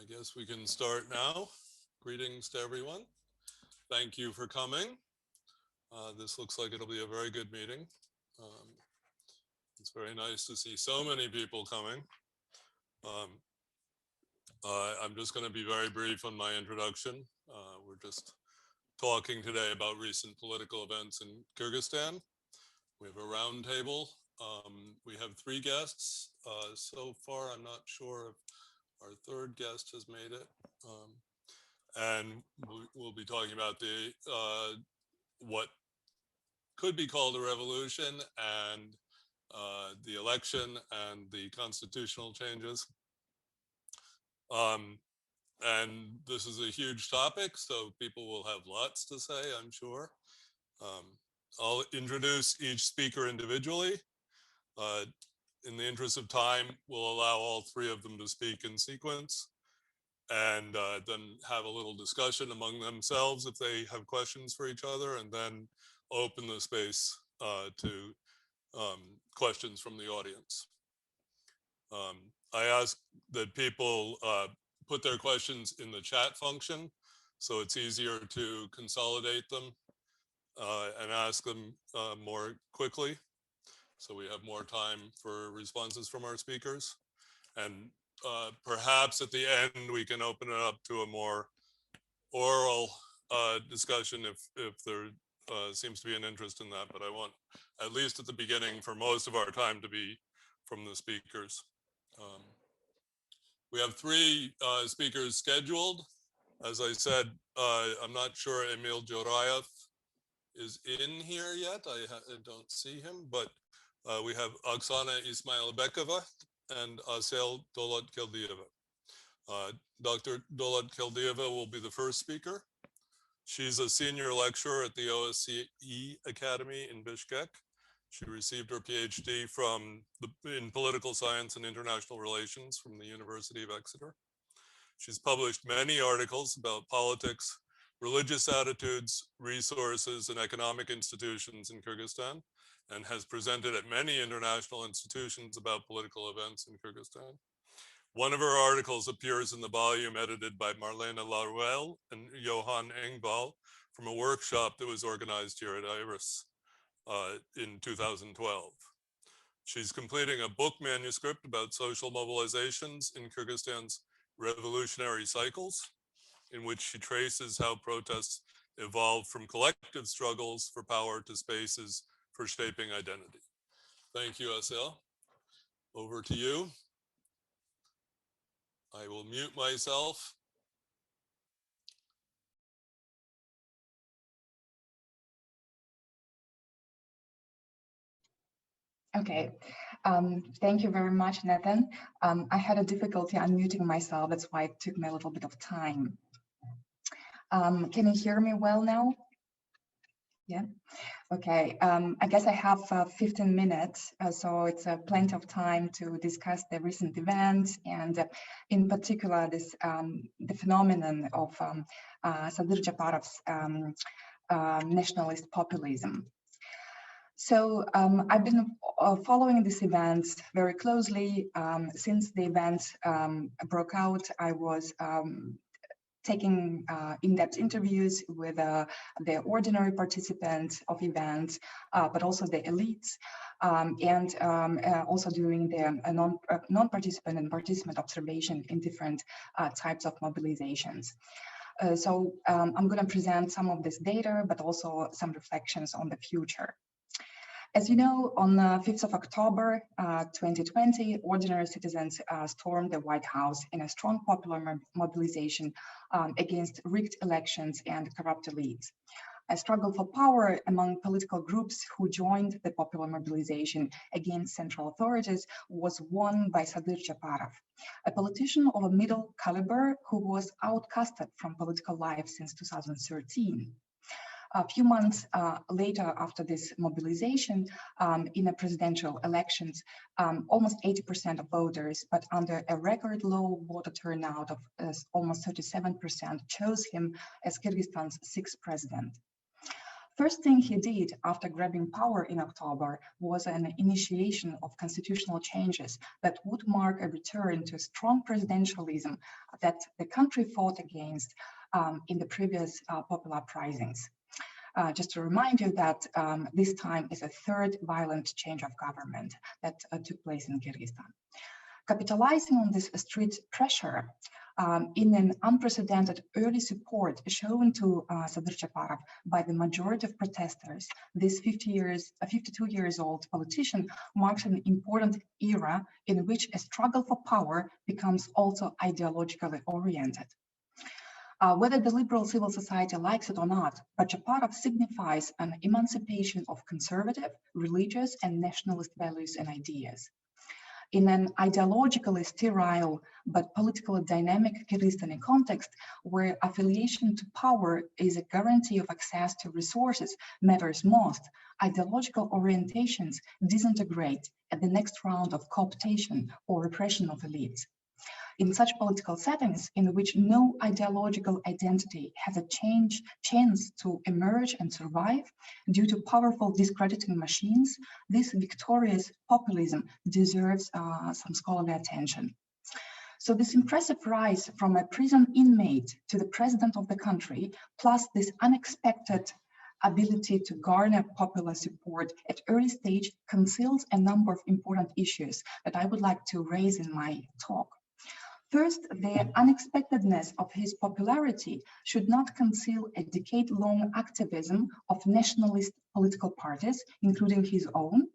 guess we can start now. Greetings to everyone. Thank you for coming. This looks like it'll be a very good meeting. It's very nice to see so many people coming. I'm just going to be very brief on my introduction. We're just talking today about recent political events in Kyrgyzstan. We have a roundtable. We have 3 guests. So far, I'm not sure if our 3rd guest has made it. And we'll be talking about the what could be called a revolution and the election and the constitutional changes. And this is a huge topic, so people will have lots to say, I'm sure. I'll introduce each speaker individually. In the interest of time, we'll allow all 3 of them to speak in sequence, and then have a little discussion among themselves if they have questions for each other, and then open the space to questions from the audience. I ask that people put their questions in the chat function, so it's easier to consolidate them and ask them more quickly, so we have more time for responses from our speakers. And perhaps at the end, we can open it up to a more oral discussion if there seems to be an interest in that. But I want, at least at the beginning, for most of our time to be from the speakers. We have 3 speakers scheduled. As I said, I'm not sure Emil Jorayev is in here yet. I don't see him, but we have Oksana Ismailbekova and Asel Dolat-Keldieva. Dr. Dolat-Keldieva will be the first speaker. She's a senior lecturer at the OSCE Academy in Bishkek. She received her PhD in political science and international relations from the University of Exeter. She's published many articles about politics, religious attitudes, resources, and economic institutions in Kyrgyzstan, and has presented at many international institutions about political events in Kyrgyzstan. One of her articles appears in the volume edited by Marlene Laruelle and Johan Engvall from a workshop that was organized here at IRIS in 2012. She's completing a book manuscript about social mobilizations in Kyrgyzstan's revolutionary cycles, in which she traces how protests evolved from collective struggles for power to spaces for shaping identity. Thank you, Asel. Over to you. I will mute myself. Okay, thank you very much, Nathan. I had a difficulty unmuting myself. That's why it took me a little bit of time. Can you hear me well now? Yeah. Okay. I guess I have 15 minutes, so it's plenty of time to discuss the recent events and, in particular, this the phenomenon of Sadyr Japarov's nationalist populism. So I've been following these events very closely since the events broke out. I was taking in-depth interviews with the ordinary participants of events, but also the elites, and also doing the non-participant and participant observation in different types of mobilizations. So I'm going to present some of this data, but also some reflections on the future. As you know, on the 5th of October 2020, ordinary citizens stormed the White House in a strong popular mobilization against rigged elections and corrupt elites. A struggle for power among political groups who joined the popular mobilization against central authorities was won by Sadyr Japarov, a politician of a middle caliber who was outcasted from political life since 2013. A few months later, after this mobilization, in the presidential elections, almost 80% of voters, but under a record low voter turnout of almost 37%, chose him as Kyrgyzstan's 6th president. First thing he did after grabbing power in October was an initiation of constitutional changes that would mark a return to strong presidentialism that the country fought against in the previous popular uprisings. Just to remind you that this time is a third violent change of government that took place in Kyrgyzstan. Capitalizing on this street pressure, in an unprecedented early support shown to Sadyr Japarov by the majority of protesters, this 52 years old politician marks an important era in which a struggle for power becomes also ideologically oriented. Whether the liberal civil society likes it or not, but Japarov signifies an emancipation of conservative, religious, and nationalist values and ideas. In an ideologically sterile but politically dynamic Kyrgyzstani context, where affiliation to power is a guarantee of access to resources matters most, ideological orientations disintegrate at the next round of cooptation or repression of elites. In such political settings in which no ideological identity has a chance to emerge and survive due to powerful discrediting machines, this victorious populism deserves some scholarly attention. So this impressive rise from a prison inmate to the president of the country, plus this unexpected ability to garner popular support at early stage, conceals a number of important issues that I would like to raise in my talk. First, the unexpectedness of his popularity should not conceal a decade-long activism of nationalist political parties, including his own,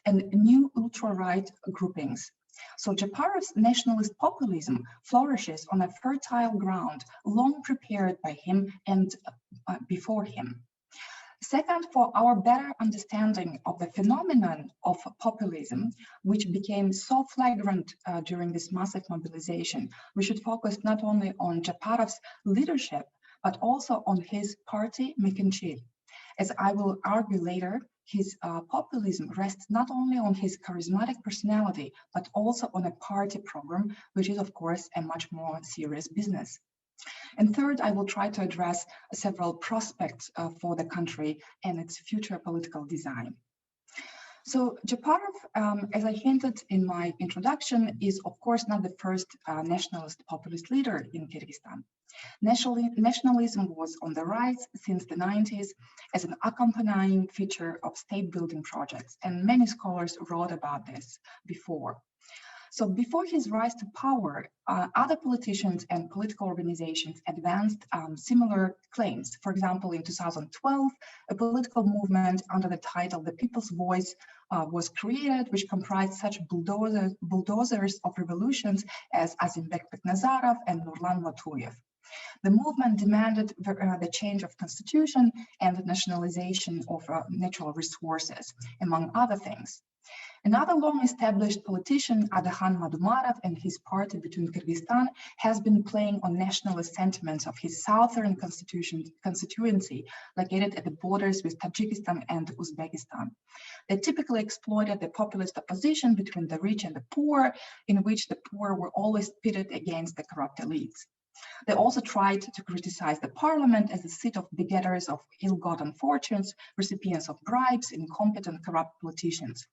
and new ultra-right groupings. So Japarov's nationalist populism flourishes on a fertile ground long prepared by him and before him. Second, for our better understanding of the phenomenon of populism, which became so flagrant during this massive mobilization, we should focus not only on Japarov's leadership, but also on his party, Mekenchi. As I will argue later, his populism rests not only on his charismatic personality, but also on a party program, which is, of course, a much more serious business. And third, I will try to address several prospects for the country and its future political design. So Japarov, as I hinted in my introduction, is of course not the first nationalist populist leader in Kyrgyzstan. Nationalism was on the rise since the 90s as an accompanying feature of state building projects, and many scholars wrote about this before. So before his rise to power, other politicians and political organizations advanced similar claims. For example, in 2012, a political movement under the title The People's Voice was created, which comprised such bulldozers of revolutions as Azimbek Beknazarov and Nurlan Latuyev. The movement demanded the change of constitution and the nationalization of natural resources, among other things. Another long-established politician, Adahan Madumarov, and his party Between Kyrgyzstan has been playing on nationalist sentiments of his southern constituency located at the borders with Tajikistan and Uzbekistan. They typically exploited the populist opposition between the rich and the poor, in which the poor were always pitted against the corrupt elites. They also tried to criticize the parliament as a seat of begetters of ill-gotten fortunes, recipients of bribes, incompetent, corrupt politicians.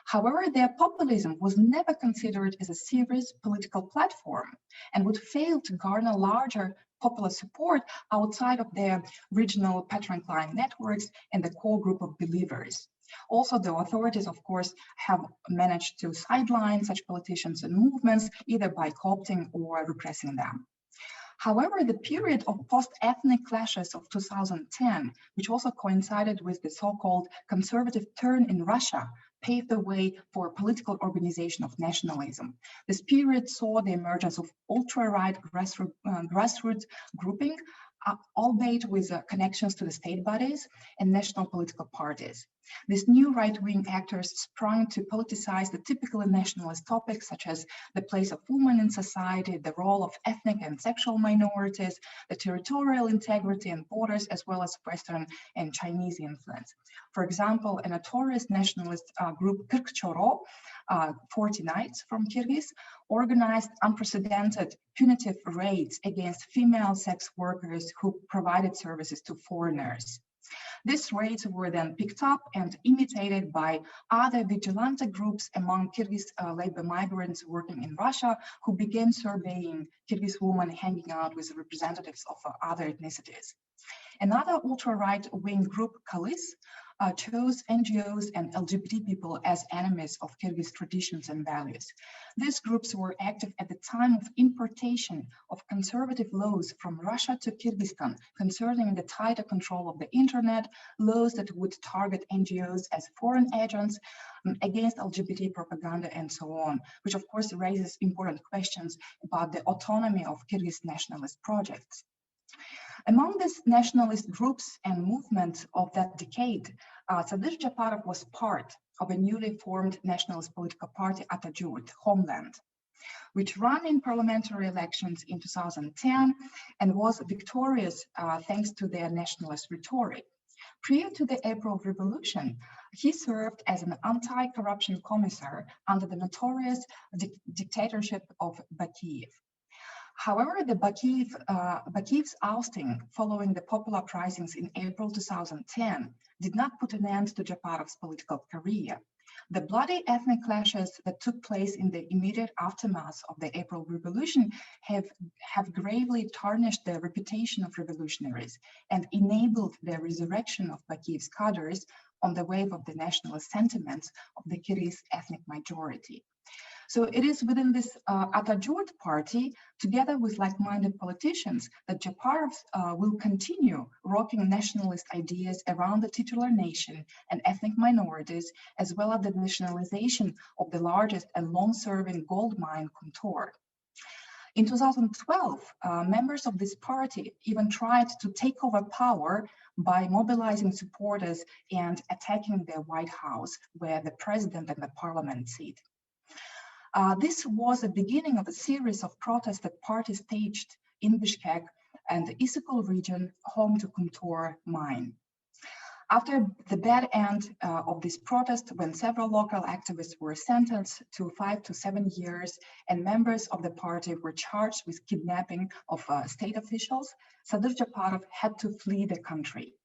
However, their populism was never considered as a serious political platform and would fail to garner larger popular support outside of their regional patron-client networks and the core group of believers. Also, the authorities, of course, have managed to sideline such politicians and movements, either by co-opting or repressing them. However, the period of post-ethnic clashes of 2010, which also coincided with the so-called conservative turn in Russia, paved the way for political organization of nationalism. This period saw the emergence of ultra-right grassroots grouping, albeit with connections to the state bodies and national political parties. These new right-wing actors sprung to politicize the typically nationalist topics such as the place of women in society, the role of ethnic and sexual minorities, the territorial integrity and borders, as well as Western and Chinese influence. For example, a notorious nationalist group, Kyrgyzstani, 40 Knights from Kyrgyz, organized unprecedented punitive raids against female sex workers who provided services to foreigners. These raids were then picked up and imitated by other vigilante groups among Kyrgyz labor migrants working in Russia, who began surveying Kyrgyz women hanging out with representatives of other ethnicities. Another ultra-right-wing group, Kalis, chose NGOs and LGBT people as enemies of Kyrgyz traditions and values. These groups were active at the time of importation of conservative laws from Russia to Kyrgyzstan concerning the tighter control of the internet, laws that would target NGOs as foreign agents against LGBT propaganda and so on, which of course raises important questions about the autonomy of Kyrgyz nationalist projects. Among these nationalist groups and movements of that decade, Sadyr Japarov was part of a newly formed nationalist political party, Atatürk, Homeland, which ran in parliamentary elections in 2010 and was victorious thanks to their nationalist rhetoric. Prior to the April Revolution, he served as an anti-corruption commissar under the notorious dictatorship of Bakiyev. However, the Bakiyev's ousting following the popular uprisings in April 2010 did not put an end to Japarov's political career. The bloody ethnic clashes that took place in the immediate aftermath of the April Revolution have gravely tarnished the reputation of revolutionaries and enabled the resurrection of Bakiyev's cadres on the wave of the nationalist sentiments of the Kyrgyz ethnic majority. So it is within this Atatürk party, together with like-minded politicians, that Japarov will continue rocking nationalist ideas around the titular nation and ethnic minorities, as well as the nationalization of the largest and long-serving gold mine, Kuntor. In 2012, members of this party even tried to take over power by mobilizing supporters and attacking the White House, where the president and the parliament sit. This was the beginning of a series of protests that party staged in Bishkek and the Issyk region, home to Kuntor mine. After the bad end of this protest, when several local activists were sentenced to 5 to 7 years and members of the party were charged with kidnapping of state officials, Sadyr Japarov had to flee the country,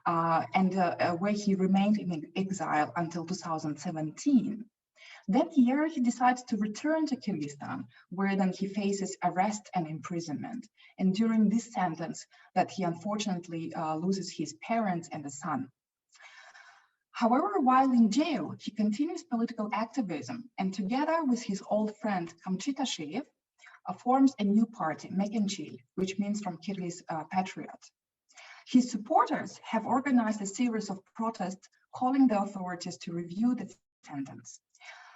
where he remained in exile until 2017. That year, he decides to return to Kyrgyzstan, where then he faces arrest and imprisonment. And during this sentence, that he unfortunately loses his parents and a son. However, while in jail, he continues political activism, and together with his old friend Kamchi Tasheyev, forms a new party, Mekenchil, which means from Kyrgyz patriot. His supporters have organized a series of protests calling the authorities to review the sentence.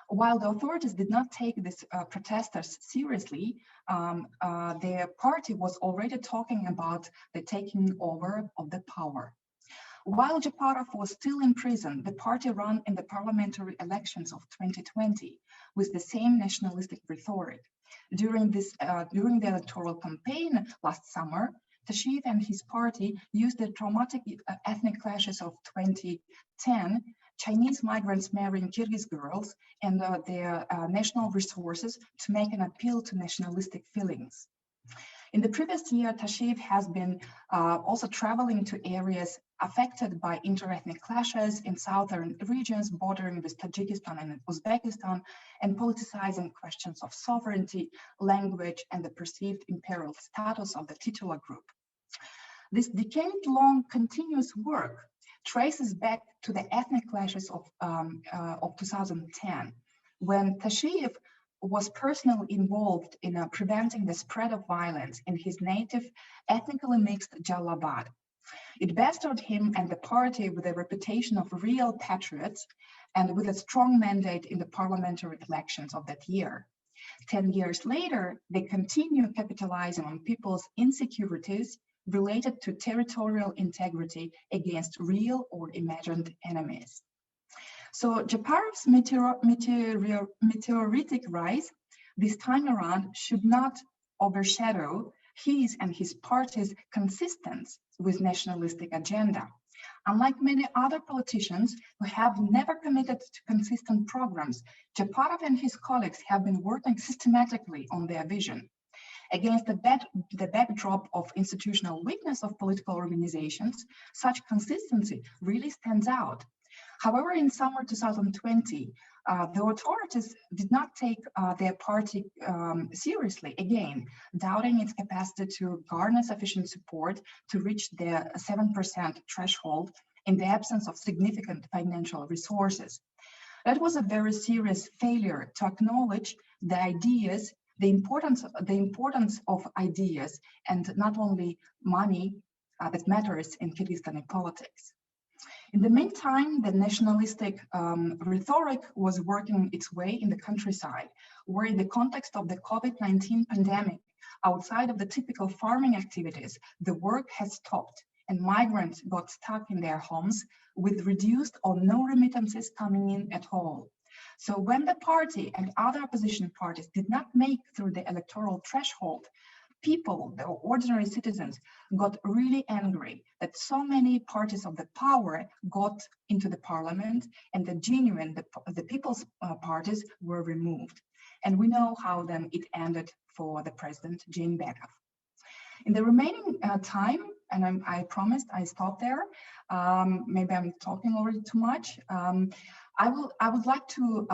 While the authorities did not take these protesters seriously, their party was already talking about the taking over of the power. While Japarov was still in prison, the party ran in the parliamentary elections of 2020 with the same nationalistic rhetoric. During the electoral campaign last summer, Tasheyev and his party used the traumatic ethnic clashes of 2010, Chinese migrants marrying Kyrgyz girls, and their national resources to make an appeal to nationalistic feelings. In the previous year, Tasheyev has been also traveling to areas affected by interethnic clashes in southern regions bordering with Tajikistan and Uzbekistan, and politicizing questions of sovereignty, language, and the perceived imperial status of the titular group. This decade-long continuous work traces back to the ethnic clashes of 2010, when Tasheyev was personally involved in preventing the spread of violence in his native ethnically mixed Jalabad. It bestowed him and the party with a reputation of real patriots and with a strong mandate in the parliamentary elections of that year. 10 years later, they continue capitalizing on people's insecurities related to territorial integrity against real or imagined enemies. So Japarov's meteoritic rise this time around should not overshadow his and his party's consistence with nationalistic agenda. Unlike many other politicians who have never committed to consistent programs, Japarov and his colleagues have been working systematically on their vision. Against the backdrop of institutional weakness of political organizations, such consistency really stands out. However, in summer 2020, the authorities did not take their party seriously, again, doubting its capacity to garner sufficient support to reach the 7% threshold in the absence of significant financial resources. That was a very serious failure to acknowledge the ideas, the importance of ideas, and not only money that matters in Kyrgyzstani politics. In the meantime, the nationalistic rhetoric was working its way in the countryside, where in the context of the COVID-19 pandemic, outside of the typical farming activities, the work has stopped and migrants got stuck in their homes with reduced or no remittances coming in at all. So when the party and other opposition parties did not make through the electoral threshold, people, the ordinary citizens, got really angry that so many parties of the power got into the parliament and the genuine, the people's parties were removed. And we know how then it ended for the president, Jeenbekov. In the remaining time, and I promised I stop there, maybe I'm talking already too much, I would like to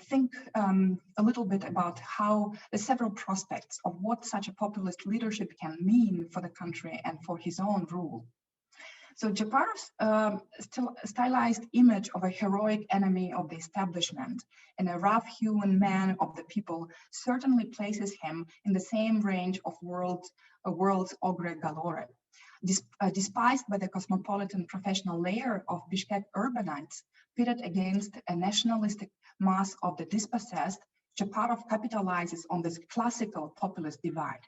think a little bit about how the several prospects of what such a populist leadership can mean for the country and for his own rule. So Japarov's stylized image of a heroic enemy of the establishment and a rough-hewn man of the people certainly places him in the same range of world's Ogre Galore. Despised by the cosmopolitan professional layer of Bishkek urbanites, pitted against a nationalistic mass of the dispossessed, Japarov capitalizes on this classical populist divide.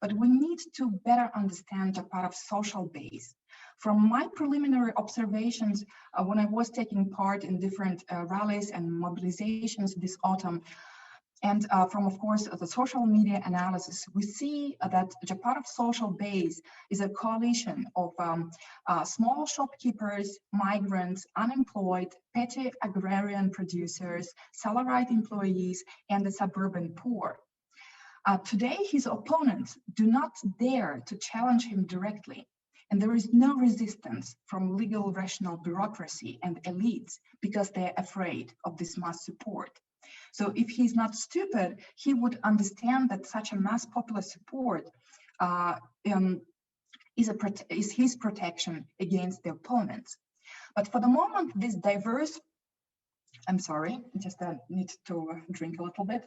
But we need to better understand Japarov's social base. From my preliminary observations when I was taking part in different rallies and mobilizations this autumn, and from, of course, the social media analysis, we see that Japarov's social base is a coalition of small shopkeepers, migrants, unemployed, petty agrarian producers, salaried employees, and the suburban poor. Today, his opponents do not dare to challenge him directly, and there is no resistance from legal rational bureaucracy and elites because they're afraid of this mass support. So if he's not stupid, he would understand that such a mass popular support is his protection against the opponents. But for the moment, this diverse, I'm sorry, just need to drink a little bit.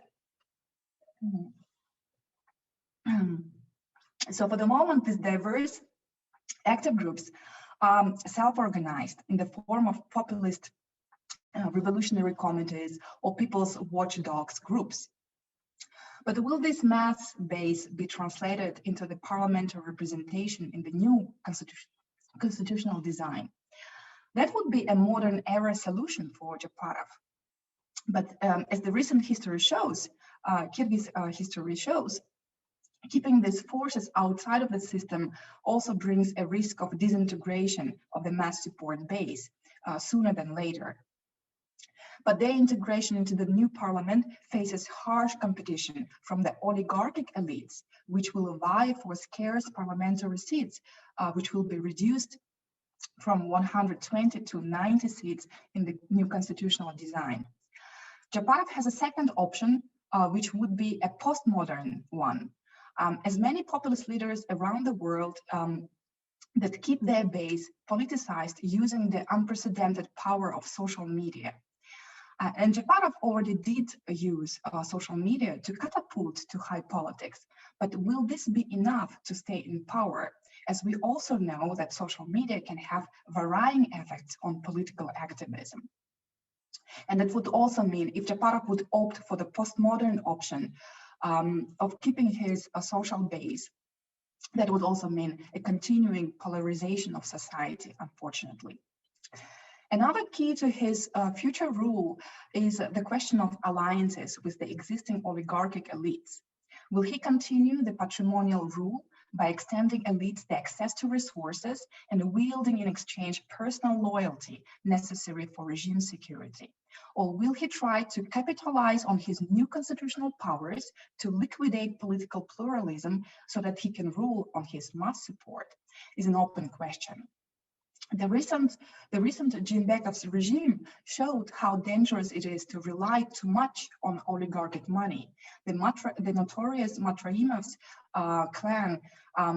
So for the moment, these diverse active groups self-organized in the form of populist revolutionary committees or people's watchdogs groups. But will this mass base be translated into the parliamentary representation in the new constitutional design? That would be a modern era solution for Japarov. But as the recent history shows, Kyrgyz history shows, keeping these forces outside of the system also brings a risk of disintegration of the mass support base sooner than later. But their integration into the new parliament faces harsh competition from the oligarchic elites, which will vie for scarce parliamentary seats, which will be reduced from 120 to 90 seats in the new constitutional design. Japarov has a second option, which would be a postmodern one. As many populist leaders around the world that keep their base politicized using the unprecedented power of social media. And Japarov already did use social media to catapult to high politics, but will this be enough to stay in power? As we also know that social media can have varying effects on political activism. And that would also mean if Japarov would opt for the postmodern option of keeping his social base, that would also mean a continuing polarization of society, unfortunately. Another key to his future rule is the question of alliances with the existing oligarchic elites. Will he continue the patrimonial rule by extending elites the access to resources and wielding in exchange personal loyalty necessary for regime security? Or will he try to capitalize on his new constitutional powers to liquidate political pluralism so that he can rule on his mass support? Is an open question. The recent Jimbekov's regime showed how dangerous it is to rely too much on oligarchic money. The notorious Matraimov's clan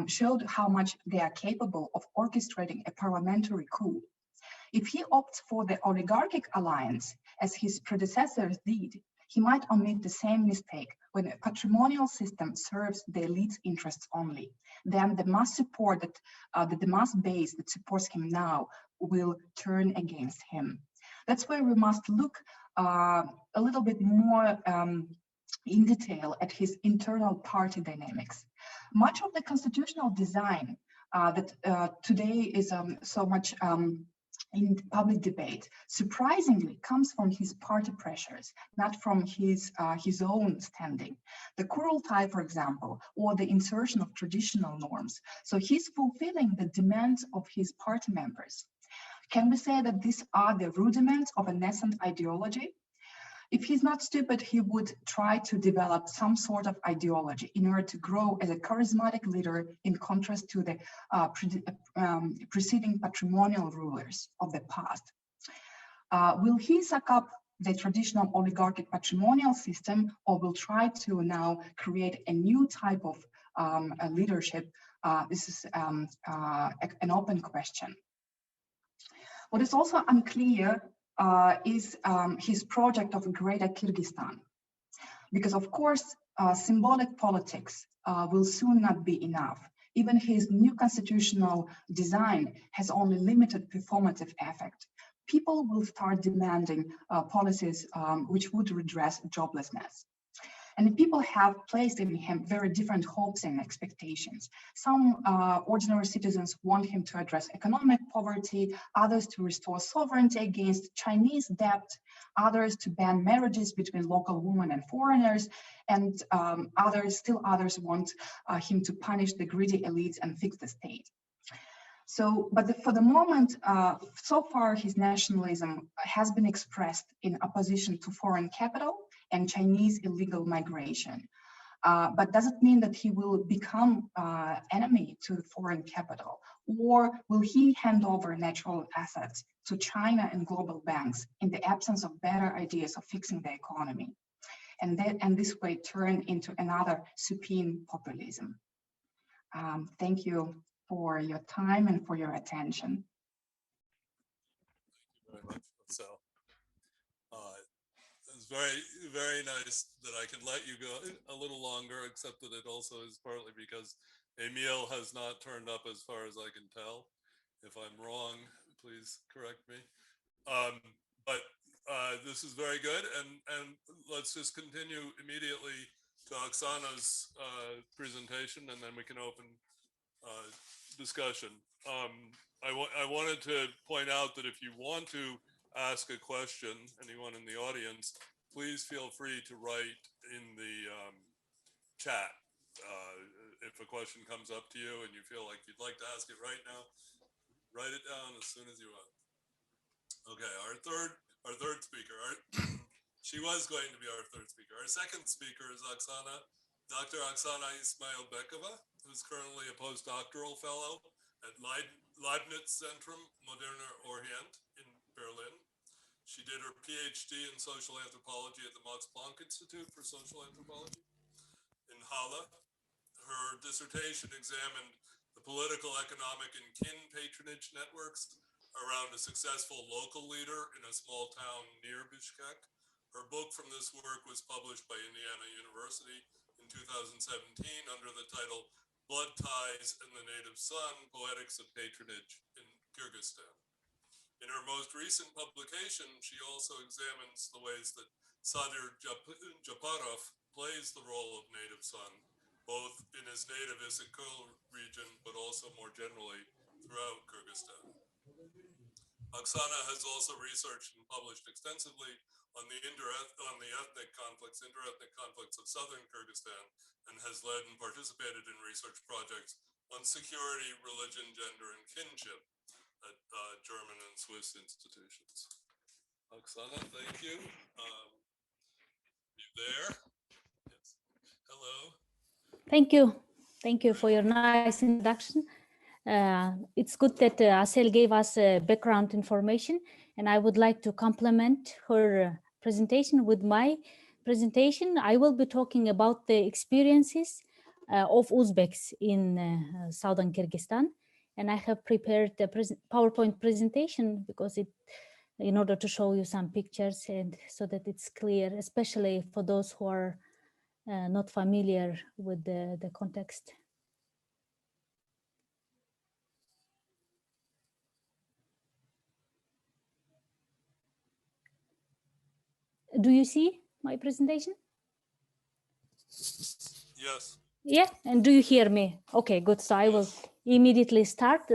showed how much they are capable of orchestrating a parliamentary coup. If he opts for the oligarchic alliance, as his predecessors did, he might omit the same mistake when a patrimonial system serves the elite's interests only. Then the mass support the mass base that supports him now will turn against him. That's why we must look a little bit more in detail at his internal party dynamics. Much of the constitutional design that today is so much in public debate, surprisingly comes from his party pressures, not from his own standing. The Kurultai, for example, or the insertion of traditional norms. So he's fulfilling the demands of his party members. Can we say that these are the rudiments of a nascent ideology? If he's not stupid, he would try to develop some sort of ideology in order to grow as a charismatic leader in contrast to the preceding patrimonial rulers of the past. Will he suck up the traditional oligarchic patrimonial system, or will try to now create a new type of leadership? This is an open question. What is also unclear is his project of Greater Kyrgyzstan. Because of course, symbolic politics will soon not be enough. Even his new constitutional design has only limited performative effect. People will start demanding policies which would redress joblessness. And people have placed in him very different hopes and expectations. Some ordinary citizens want him to address economic poverty, others to restore sovereignty against Chinese debt, others to ban marriages between local women and foreigners, and still others want him to punish the greedy elites and fix the state. So, but for the moment, so far his nationalism has been expressed in opposition to foreign capital and Chinese illegal migration. But does it mean that he will become enemy to the foreign capital? Or will he hand over natural assets to China and global banks in the absence of better ideas of fixing the economy? And this way turn into another supine populism. Thank you for your time and for your attention. Thank you very much, Marcel. It's very, very nice that I can let you go a little longer, except that it also is partly because Emil has not turned up as far as I can tell. If I'm wrong, please correct me. But this is very good, and let's just continue immediately to Oksana's presentation, and then we can open discussion. I wanted to point out that if you want to ask a question, anyone in the audience, please feel free to write in the chat. If a question comes up to you and you feel like you'd like to ask it right now, write it down as soon as you want. Okay, our third speaker, she was going to be our third speaker. Our second speaker is Dr. Oksana Ismailbekova, who's currently a postdoctoral fellow at Leibniz Zentrum Moderner Orient in Berlin. She did her PhD in social anthropology at the Max Planck Institute for Social Anthropology in Halle. Her dissertation examined the political, economic, and kin patronage networks around a successful local leader in a small town near Bishkek. Her book from this work was published by Indiana University in 2017 under the title Blood Ties and the Native Son, Poetics of Patronage in Kyrgyzstan. In her most recent publication, she also examines the ways that Sadyr Japarov plays the role of native son, both in his native Issyk-Kul region, but also more generally throughout Kyrgyzstan. Oksana has also researched and published extensively on the ethnic conflicts, interethnic conflicts of southern Kyrgyzstan, and has led and participated in research projects on security, religion, gender, and kinship at German and Swiss institutions. Oksana, thank you. You there? Yes. Hello. Thank you. Thank you for your nice introduction. It's good that Asel gave us background information, and I would like to complement her presentation with my presentation. I will be talking about the experiences of Uzbeks in southern Kyrgyzstan, and I have prepared a PowerPoint presentation because in order to show you some pictures and so that it's clear, especially for those who are not familiar with the context. Do you see my presentation? Yes. Yeah, and do you hear me? Okay, good. So I will immediately start.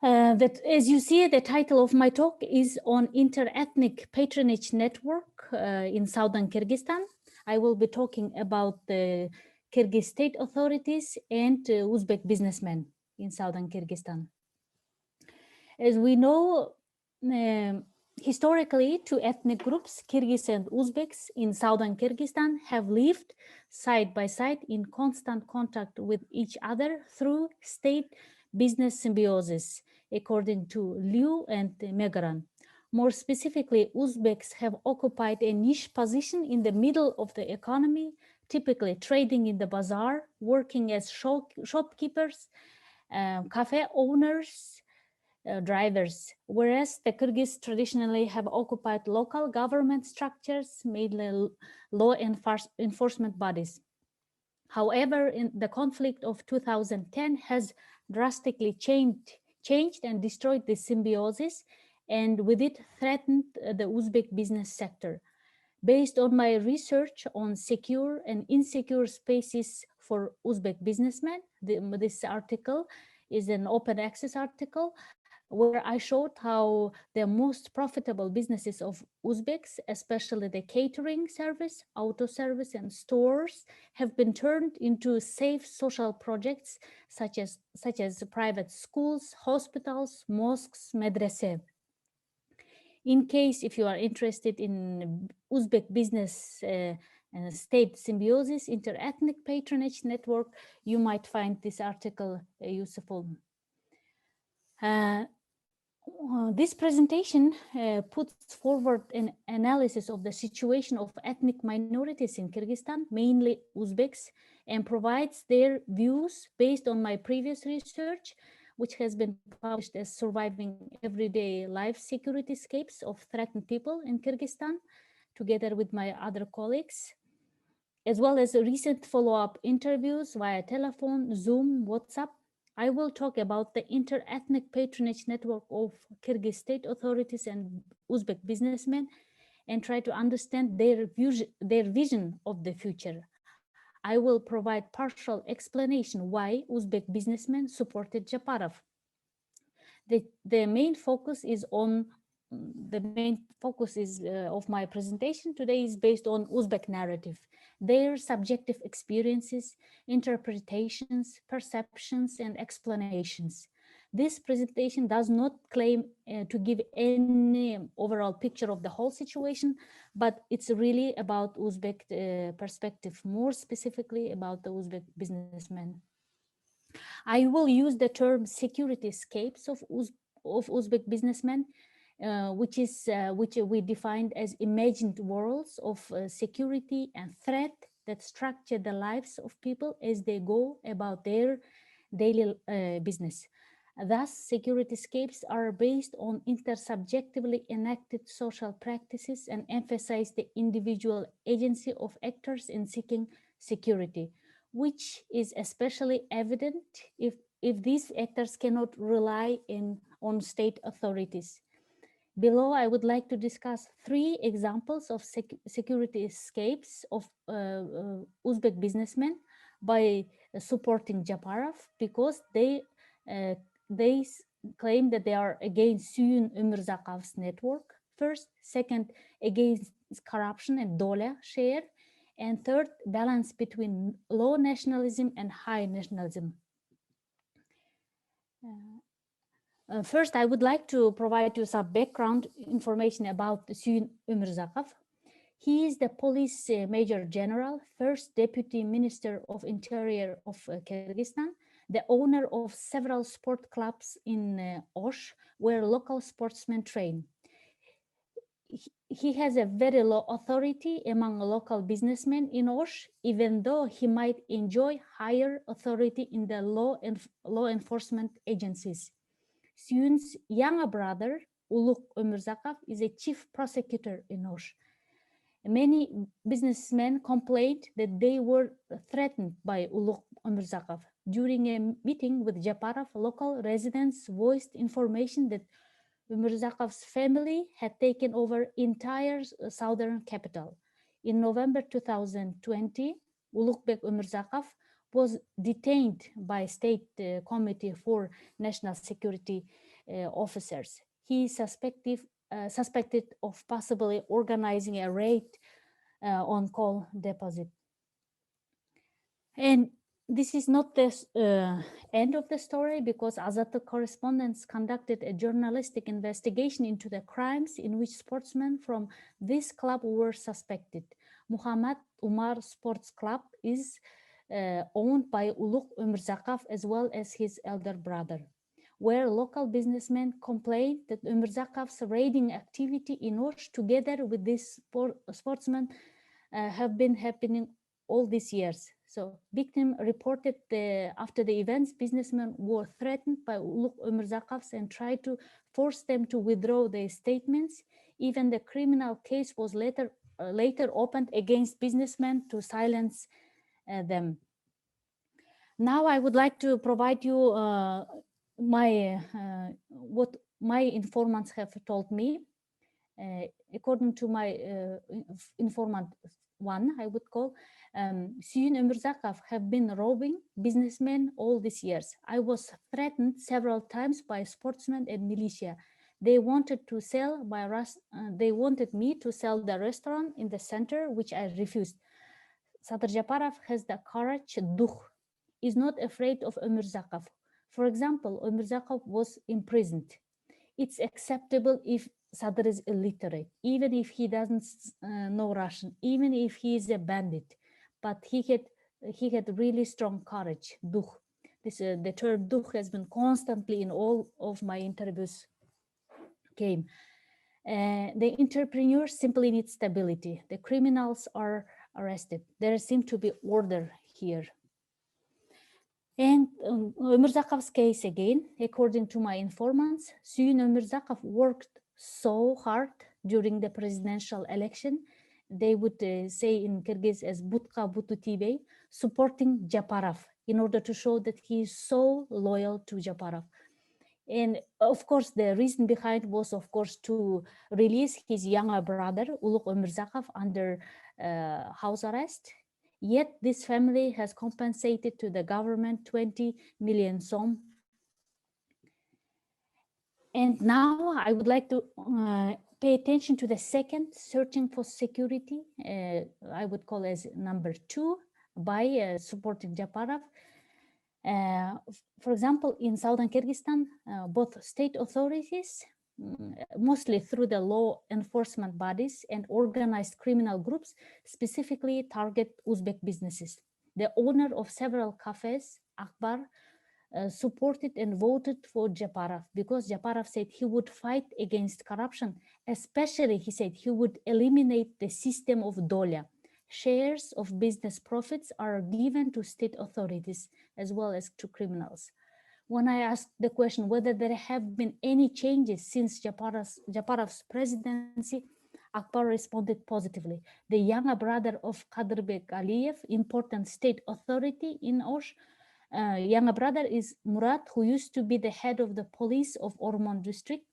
That, as you see, the title of my talk is on inter-ethnic patronage network in southern Kyrgyzstan. I will be talking about the Kyrgyz state authorities and Uzbek businessmen in southern Kyrgyzstan. As we know, historically, two ethnic groups, Kyrgyz and Uzbeks in southern Kyrgyzstan, have lived side by side in constant contact with each other through state-business symbiosis, according to Liu and Megaran. More specifically, Uzbeks have occupied a niche position in the middle of the economy, typically trading in the bazaar, working as shopkeepers, cafe owners, drivers, whereas the Kyrgyz traditionally have occupied local government structures, mainly law enforcement bodies. However, in the conflict of 2010 has drastically changed and destroyed this symbiosis, and with it threatened the Uzbek business sector. Based on my research on secure and insecure spaces for Uzbek businessmen, this article is an open access article where I showed how the most profitable businesses of Uzbeks, especially the catering service, auto service, and stores, have been turned into safe social projects such as private schools, hospitals, mosques, madraseh. In case if you are interested in Uzbek business state symbiosis, inter-ethnic patronage network, you might find this article useful. This presentation puts forward an analysis of the situation of ethnic minorities in Kyrgyzstan, mainly Uzbeks, and provides their views based on my previous research, which has been published as Surviving Everyday Life Securityscapes of Threatened People in Kyrgyzstan, together with my other colleagues, as well as recent follow-up interviews via telephone, Zoom, WhatsApp. I will talk about the inter-ethnic patronage network of Kyrgyz state authorities and Uzbek businessmen and try to understand their vision of the future. I will provide partial explanation why Uzbek businessmen supported Japarov. The main focus is on of my presentation today is based on Uzbek narrative, their subjective experiences, interpretations, perceptions, and explanations. This presentation does not claim to give any overall picture of the whole situation, but it's really about Uzbek perspective, more specifically about the Uzbek businessmen. I will use the term securityscapes of Uzbek businessmen, which we defined as imagined worlds of security and threat that structure the lives of people as they go about their daily business. Thus, securityscapes are based on intersubjectively enacted social practices and emphasize the individual agency of actors in seeking security, which is especially evident if these actors cannot rely on state authorities. Below, I would like to discuss 3 examples of securityscapes of Uzbek businessmen by supporting Japarov, because they claim that they are against Suyun Umurzakov's network, First, second, against corruption and dola share, and third, balance between low nationalism and high nationalism. First, I would like to provide you some background information about Suyun Ömürzakov. He is the police major general, first deputy minister of interior of Kyrgyzstan, the owner of several sport clubs in Osh, where local sportsmen train. He has a very low authority among local businessmen in Osh, even though he might enjoy higher authority in the law enforcement agencies. Suyun's younger brother, Uluk Ömürzakov, is a chief prosecutor in Osh. Many businessmen complained that they were threatened by Uluk Ömürzakov. During a meeting with Japarov, local residents voiced information that Ömürzakov's family had taken over entire southern capital. In November 2020, Ulukbek Ömürzakov was detained by State Committee for National Security officers. He is suspected of possibly organizing a raid on coal deposit. And this is not the end of the story, because Azat'ı correspondents conducted a journalistic investigation into the crimes in which sportsmen from this club were suspected. Muhammad Umar Sports Club is owned by Uluk Ömürzakov as well as his elder brother, where local businessmen complained that Ömürzakov's raiding activity in Osh together with this sportsmen have been happening all these years. So victim reported after the events, businessmen were threatened by Uluk Ömürzakovs and tried to force them to withdraw their statements. Even the criminal case was later opened against businessmen to silence them. Now I would like to provide you what my informants have told me. According to my informant one, I would call, Suyun Ömürzakov have been robbing businessmen all these years. I was threatened several times by sportsmen and militia. They wanted me to sell the restaurant in the center, which I refused. Sadyr Japarov has the courage, is not afraid of Ömürzakov. For example, Ömürzakov was imprisoned. It's acceptable if Sadyr is illiterate, even if he doesn't know Russian, even if he is a bandit. But he had really strong courage, the term dukh has been constantly in all of my interviews came. The entrepreneur simply needs stability. The criminals are arrested. There seems to be order here. And Ömürzakov's case again, according to my informants, Suyun Ömürzakov worked so hard during the presidential election. They would say in Kyrgyz as Butka Butu Tibey, supporting Japarov in order to show that he is so loyal to Japarov. And of course, the reason behind was, of course, to release his younger brother, Uluk Ömürzakov, under house arrest. Yet this family has compensated to the government 20 million som. And now I would like to pay attention to the second, searching for security, I would call as number 2, by supporting Japarov. For example, in southern Kyrgyzstan, both state authorities, mostly through the law enforcement bodies and organized criminal groups, specifically target Uzbek businesses. The owner of several cafes, Akbar, supported and voted for Japarov because Japarov said he would fight against corruption. Especially, he said he would eliminate the system of dola. Shares of business profits are given to state authorities as well as to criminals. When I asked the question whether there have been any changes since Japarov's presidency, Akbar responded positively. The younger brother of Kadyrbek Aliyev, important state authority in Osh, younger brother is Murat, who used to be the head of the police of Ormon district.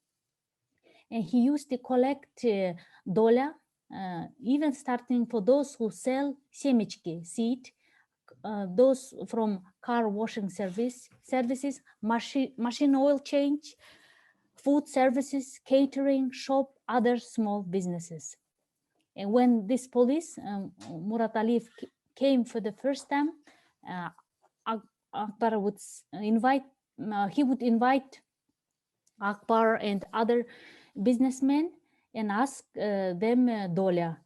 And he used to collect dola, even starting for those who sell semichki, seed, those from car washing services, machine oil change, food services, catering, shop, other small businesses. And when this police, Murat Aliyev, came for the first time, Akbar would invite Akbar and other businessmen and ask them doля.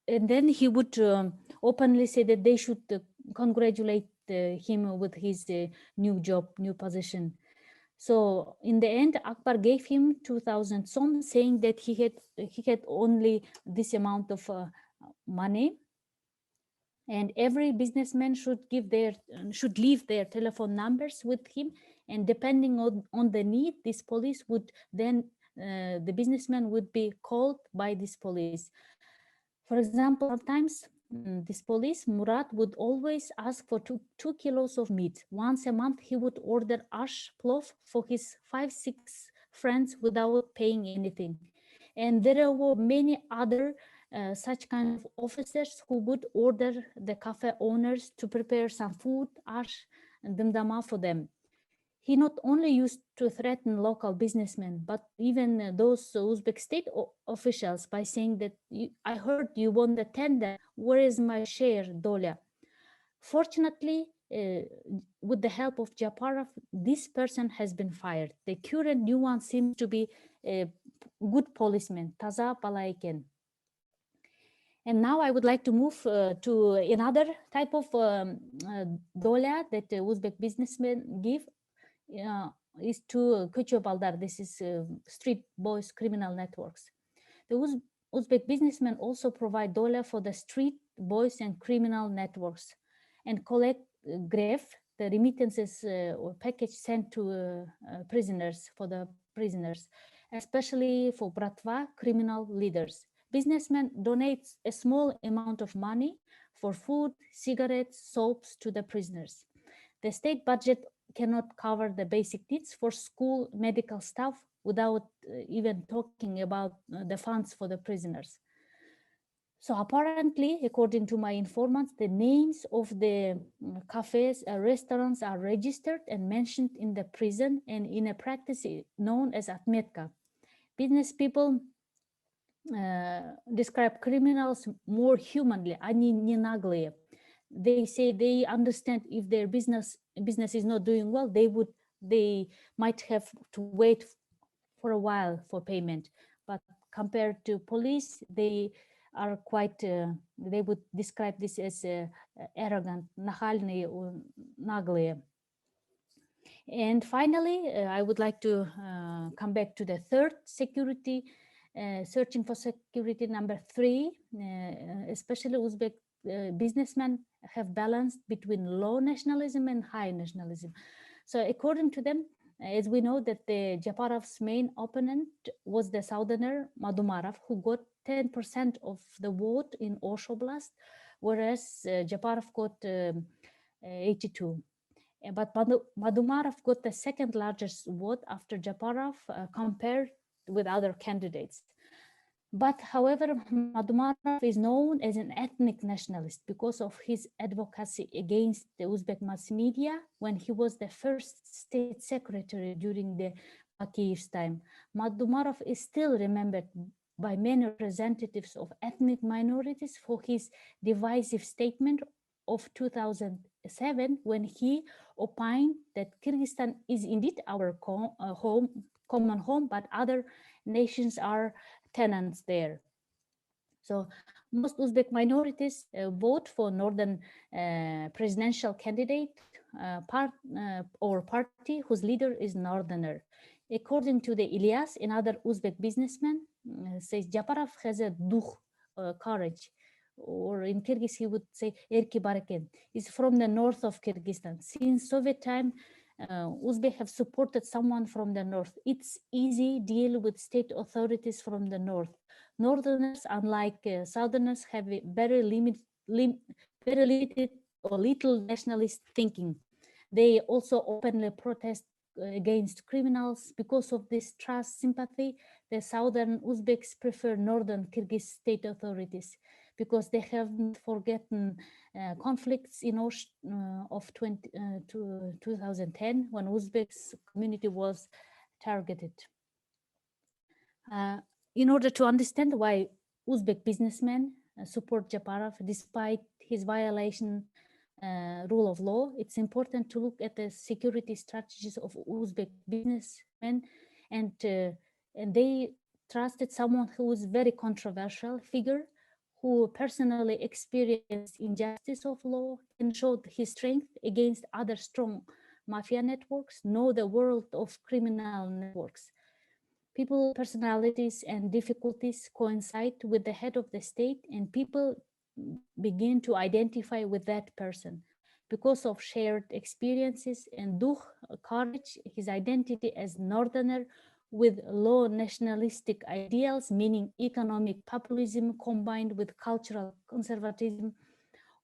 And then he would openly say that they should congratulate him with his new job, new position. So in the end, Akbar gave him 2,000 som, saying that he had only this amount of money, and every businessman should leave their telephone numbers with him, and depending on the need, this police would then the businessman would be called by this police. For example, sometimes this police, Murat, would always ask for two kilos of meat. Once a month, he would order ash plov for his 5-6 friends without paying anything. And there were many other such kind of officers who would order the cafe owners to prepare some food, ash, and damdama for them. He not only used to threaten local businessmen, but even those Uzbek state officials by saying that, I heard you won the tender, where is my share, doля? Fortunately, with the help of Japarov, this person has been fired. The current new one seems to be a good policeman, Taza Palayken. And now I would like to move to another type of doля that Uzbek businessmen give. Is to Kucho Baldar. This is street boys criminal networks. The Uzbek businessmen also provide doля for the street boys and criminal networks, and collect gref, the remittances or package sent to prisoners, for the prisoners, especially for bratva, criminal leaders. Businessmen donate a small amount of money for food, cigarettes, soaps to the prisoners. The state budget cannot cover the basic needs for school medical staff without even talking about the funds for the prisoners. So apparently, according to my informants, the names of the cafes, restaurants are registered and mentioned in the prison and in a practice known as atmetka. Business people describe criminals more humanly, они не наглые. They say they understand if their business is not doing well, they might have to wait for a while for payment. But compared to police, they are quite, they would describe this as arrogant, нахальные, наглые. And finally, I would like to come back to the third security, searching for security number 3, especially Uzbek businessmen have balanced between low nationalism and high nationalism. So according to them, as we know that the Japarov's main opponent was the southerner Madumarov, who got 10% of the vote in Osh Oblast, whereas Japarov got 82. But Madumarov got the second largest vote after Japarov compared with other candidates. But however, Madumarov is known as an ethnic nationalist because of his advocacy against the Uzbek mass media when he was the first state secretary during the Bakiyev's time. Madumarov is still remembered by many representatives of ethnic minorities for his divisive statement of 2007 when he opined that Kyrgyzstan is indeed our common home, but other nations are tenants there. So most Uzbek minorities vote for northern presidential candidate or party whose leader is northerner. According to the Ilyas, another Uzbek businessman, says Japarov has a duh, courage, or in Kyrgyz he would say erki bareken, is from the north of Kyrgyzstan. Since Soviet time, Uzbek have supported someone from the north. It's easy deal with state authorities from the north. Northerners, unlike southerners, have a very limited or little nationalist thinking. They also openly protest against criminals. Because of this trust sympathy, the southern Uzbeks prefer northern Kyrgyz state authorities, because they haven't forgotten conflicts in Osh of 2010 when Uzbeks community was targeted. In order to understand why Uzbek businessmen support Japarov despite his violation rule of law, it's important to look at the security strategies of Uzbek businessmen, and they trusted someone who was very controversial figure, who personally experienced injustice of law and showed his strength against other strong mafia networks, know the world of criminal networks. People, personalities, and difficulties coincide with the head of the state, and people begin to identify with that person. Because of shared experiences and courage, his identity as northerner with low nationalistic ideals, meaning economic populism combined with cultural conservatism,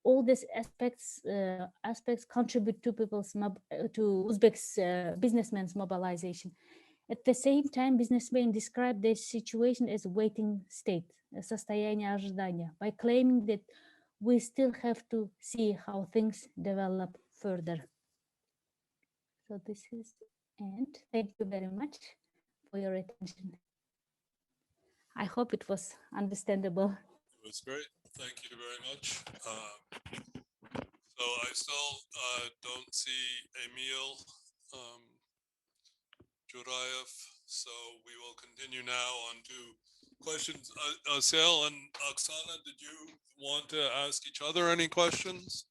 all these aspects contribute to Uzbeks businessmen's mobilization. At the same time, businessmen describe the situation as waiting state, состояние ожидания, by claiming that we still have to see how things develop further. So this is the end. Thank you very much for your attention. I hope it was understandable. It was great. Thank you very much. So I still don't see Emil Jorayev, so we will continue now on to questions. Asel and Oksana, did you want to ask each other any questions?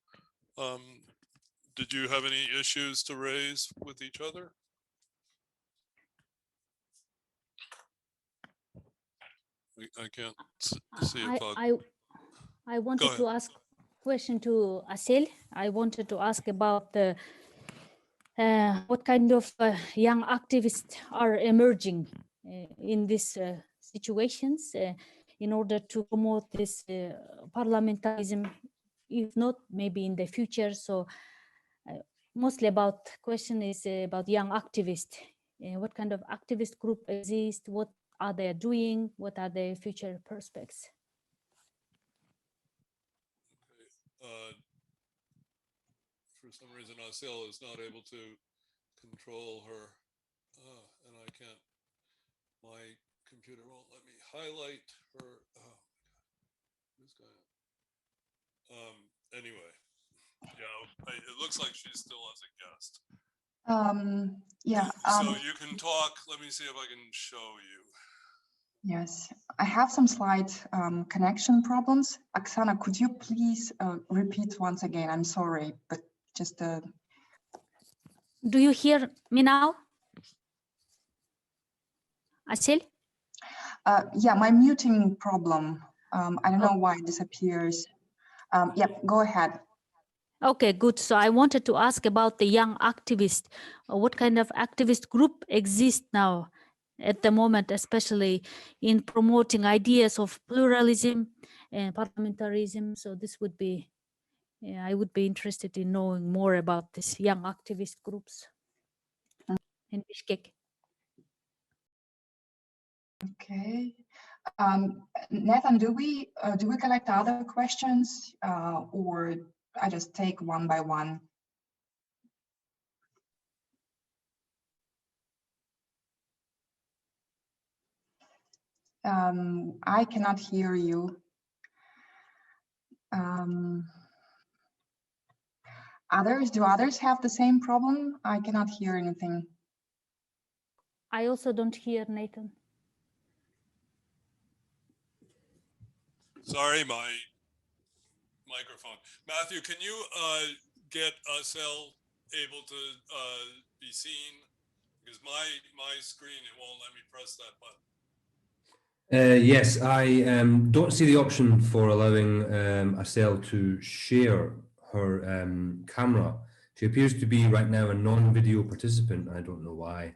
Did you have any issues to raise with each other? I can't see it. I wanted to ask a question to Asel. I wanted to ask about the what kind of young activists are emerging in these situations in order to promote this parliamentarism, if not maybe in the future. So mostly about question is about young activists. What kind of activist group exists? What are they doing? What are their future prospects? For some reason, Asel is not able to control her, and I can't. My computer won't let me highlight her. Oh my God, who's going? Anyway, yeah, it looks like she's still as a guest. Yeah. So you can talk. Let me see if I can show you. Yes, I have some slight connection problems. Oksana, could you please repeat once again? I'm sorry, but just... Do you hear me now? Asel? Yeah, my muting problem. I don't know why it disappears. Yep, go ahead. Okay, good. So I wanted to ask about the young activist. What kind of activist group exists now at the moment, especially in promoting ideas of pluralism and parliamentarism? So this would be, I would be interested in knowing more about these young activist groups in Bishkek. Okay. Nathan, do we collect other questions or I just take one by one? I cannot hear you. Do others have the same problem? I cannot hear anything. I also don't hear Nathan. Sorry, my microphone. Matthew, can you get Asel able to be seen? Because my screen, it won't let me press that button. Yes, I don't see the option for allowing Asel to share her camera. She appears to be right now a non-video participant. I don't know why.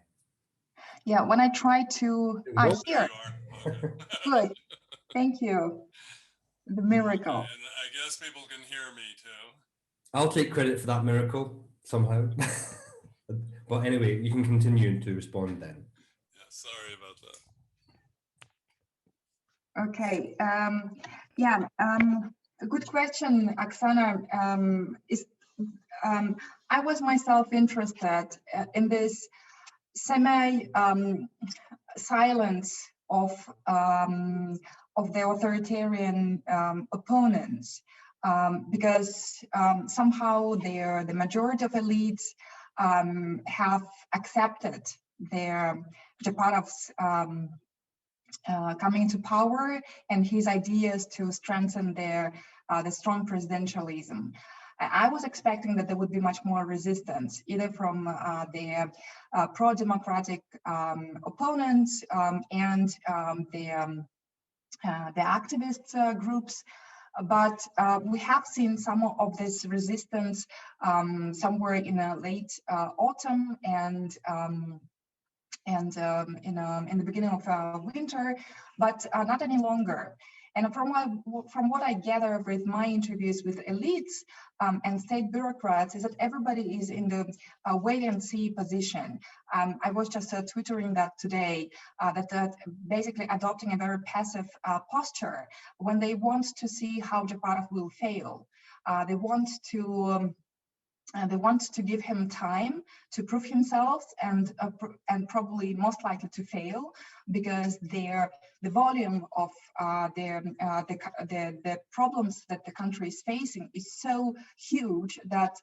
Yeah, when I try to... here. Okay. Good. Thank you. The miracle. And I guess people can hear me too. I'll take credit for that miracle somehow. But anyway, you can continue to respond then. Yeah, sorry about that. Okay. Yeah. A good question, Oksana. I was myself interested in this semi-silence of the authoritarian opponents, because somehow the majority of elites have accepted Japarov's coming to power and his ideas to strengthen the strong presidentialism. I was expecting that there would be much more resistance, either from the pro-democratic opponents and the activist groups. But we have seen some of this resistance somewhere in late autumn and in the beginning of winter, but not any longer. And from what I gather with my interviews with elites and state bureaucrats is that everybody is in the wait and see position. I was just twittering that today, that basically adopting a very passive posture when they want to see how Japarov will fail. They want to give him time to prove himself and probably most likely to fail, because the volume of the problems that the country is facing is so huge that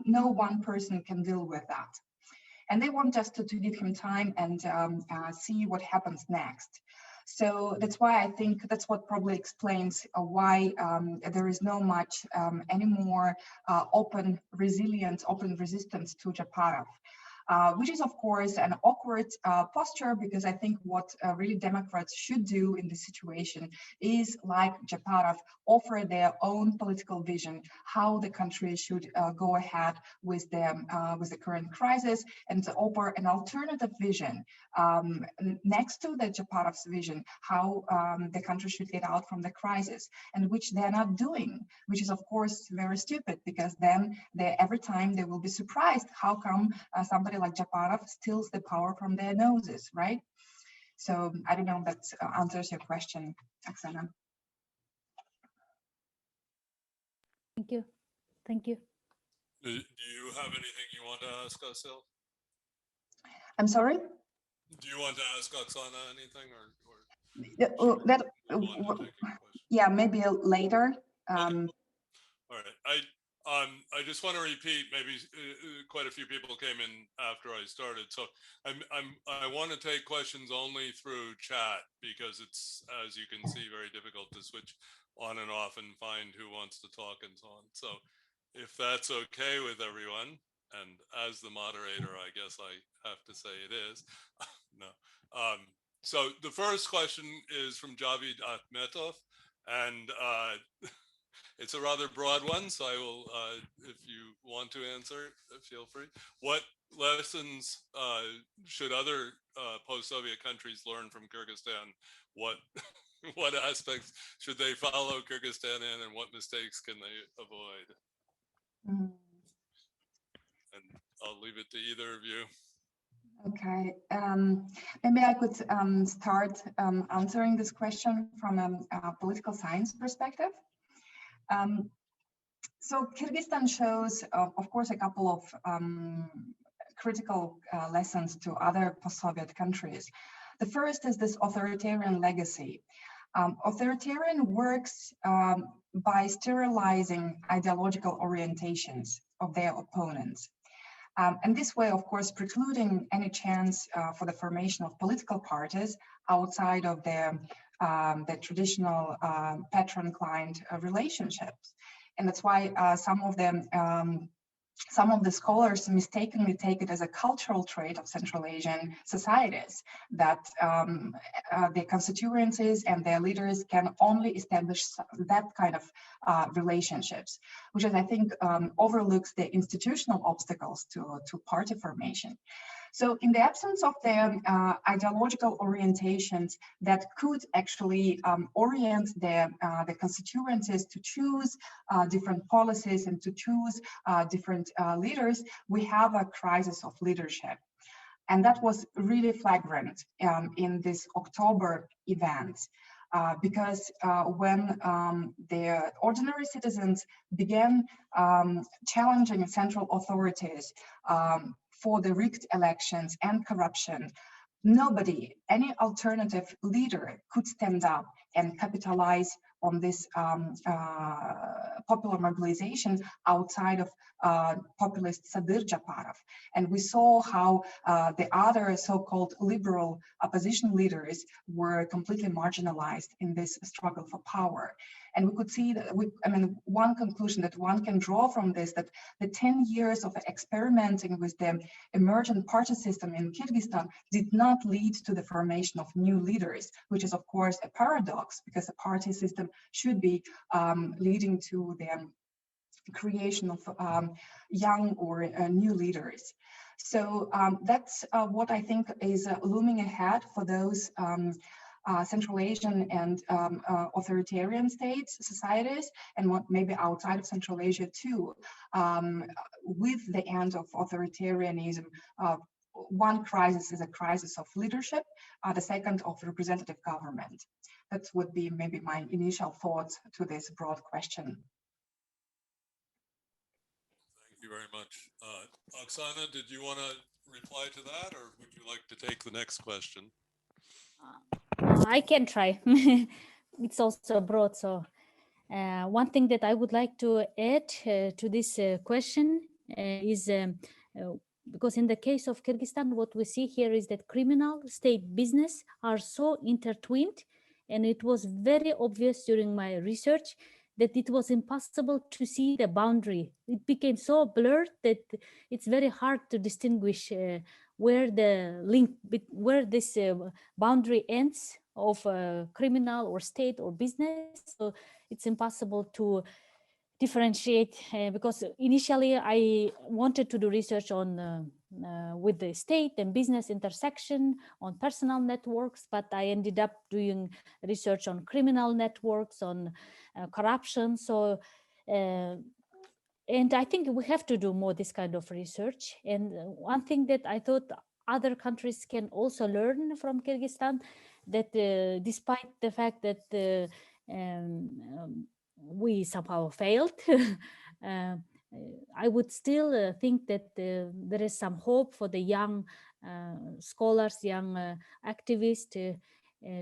no one person can deal with that. And they want just to give him time and see what happens next. So that's why I think that's what probably explains why there is no much anymore open resistance to Japarov. Which is, of course, an awkward posture, because I think what really Democrats should do in this situation is, like Japarov, offer their own political vision, how the country should go ahead with the current crisis, and to offer an alternative vision next to the Japarov's vision, how the country should get out from the crisis, and which they're not doing, which is, of course, very stupid, because then every time they will be surprised how come somebody like Japarov steals the power from their noses, right? So I don't know if that answers your question, Oksana. Thank you. Thank you. Do you have anything you want to ask Asil? I'm sorry? Do you want to ask Oksana anything, yeah, maybe later. Okay. All right. I just want to repeat, maybe quite a few people came in after I started, so I want to take questions only through chat, because it's, as you can see, very difficult to switch on and off and find who wants to talk and so on. So if that's okay with everyone, and as the moderator, I guess I have to say it is. No. So the first question is from Javid Akhmetov, and it's a rather broad one, so I will, if you want to answer, feel free. What lessons should other post-Soviet countries learn from Kyrgyzstan? What what aspects should they follow Kyrgyzstan in, and what mistakes can they avoid? Mm. And I'll leave it to either of you. Okay, maybe I could start answering this question from a political science perspective. So Kyrgyzstan shows, of course, a couple of critical lessons to other post-Soviet countries. The first is this authoritarian legacy. Authoritarian works by sterilizing ideological orientations of their opponents. And this way, of course, precluding any chance for the formation of political parties outside of the traditional patron-client relationships. And that's why some of the scholars mistakenly take it as a cultural trait of Central Asian societies, that the constituencies and their leaders can only establish that kind of relationships, which is, I think, overlooks the institutional obstacles to party formation. So in the absence of the ideological orientations that could actually orient the constituencies to choose different policies and to choose different leaders, we have a crisis of leadership. And that was really flagrant in this October event. Because when the ordinary citizens began challenging central authorities for the rigged elections and corruption, nobody, any alternative leader could stand up and capitalize on this popular mobilization outside of populist Sadyr Japarov. And we saw how the other so-called liberal opposition leaders were completely marginalized in this struggle for power. And we could see that, one conclusion that one can draw from this, that the 10 years of experimenting with the emergent party system in Kyrgyzstan did not lead to the formation of new leaders, which is of course a paradox, because a party system should be leading to the creation of young or new leaders. So that's what I think is looming ahead for those Central Asian and authoritarian states, societies, and what maybe outside of Central Asia too. With the end of authoritarianism, one crisis is a crisis of leadership, the second of representative government. That would be maybe my initial thoughts to this broad question. Thank you very much. Oksana, did you want to reply to that, or would you like to take the next question? I can try. It's also broad. So one thing that I would like to add to this question is because in the case of Kyrgyzstan, what we see here is that criminal, state, business are so intertwined, and it was very obvious during my research that it was impossible to see the boundary. It became so blurred that it's very hard to distinguish where the link, where this boundary ends of criminal or state or business. So it's impossible to differentiate because initially I wanted to do research on with the state and business intersection on personal networks, but I ended up doing research on criminal networks, on corruption. So and I think we have to do more this kind of research. And one thing that I thought other countries can also learn from Kyrgyzstan, that despite the fact that we somehow failed, I would still think that there is some hope for the young scholars, young activists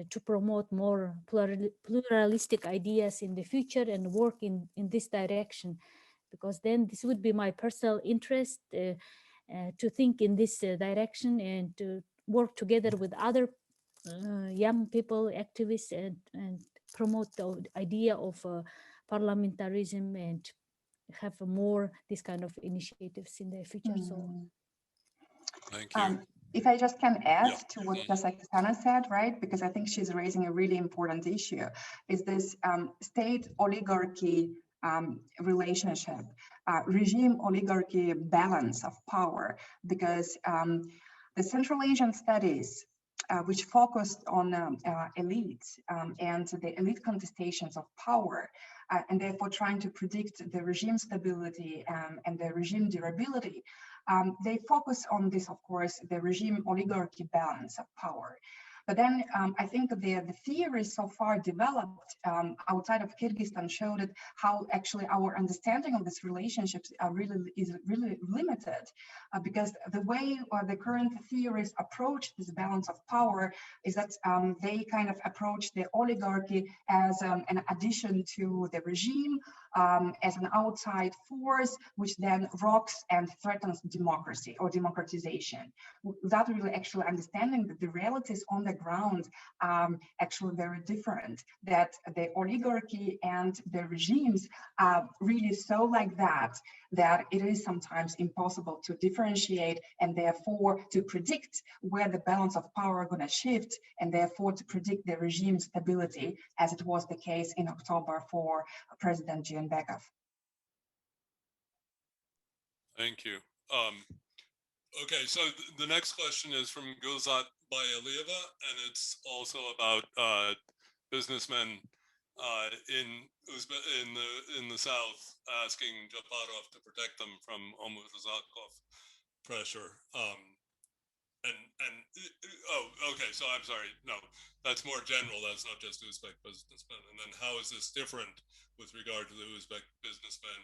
to promote more pluralistic ideas in the future and work in this direction. Because then this would be my personal interest to think in this direction and to work together with other young people, activists, and promote the idea of parliamentarism and have more this kind of initiatives in the future. So, thank you. If I just can add to what Oksana said, right, because I think she's raising a really important issue, is this state oligarchy relationship, regime oligarchy balance of power, because the Central Asian studies which focused on elites and the elite contestations of power, and therefore trying to predict the regime stability and the regime durability, they focus on this, of course, the regime oligarchy balance of power. But then I think the theories so far developed outside of Kyrgyzstan showed that how actually our understanding of these relationships is really limited, because the way the current theories approach this balance of power is that they kind of approach the oligarchy as an addition to the regime, as an outside force, which then rocks and threatens democracy or democratization, without really actually understanding that the realities on the ground are actually very different, that the oligarchy and the regimes are really so like that it is sometimes impossible to differentiate and therefore to predict where the balance of power are going to shift, and therefore to predict the regime stability, as it was the case in October for President Jeenbekov. Thank you. Okay, so the next question is from Gulzat Bayalieva, and it's also about businessmen in the south asking Japarov to protect them from Omur-Razakov pressure. Okay, so I'm sorry. No, that's more general. That's not just Uzbek businessmen. And then how is this different with regard to the Uzbek businessmen?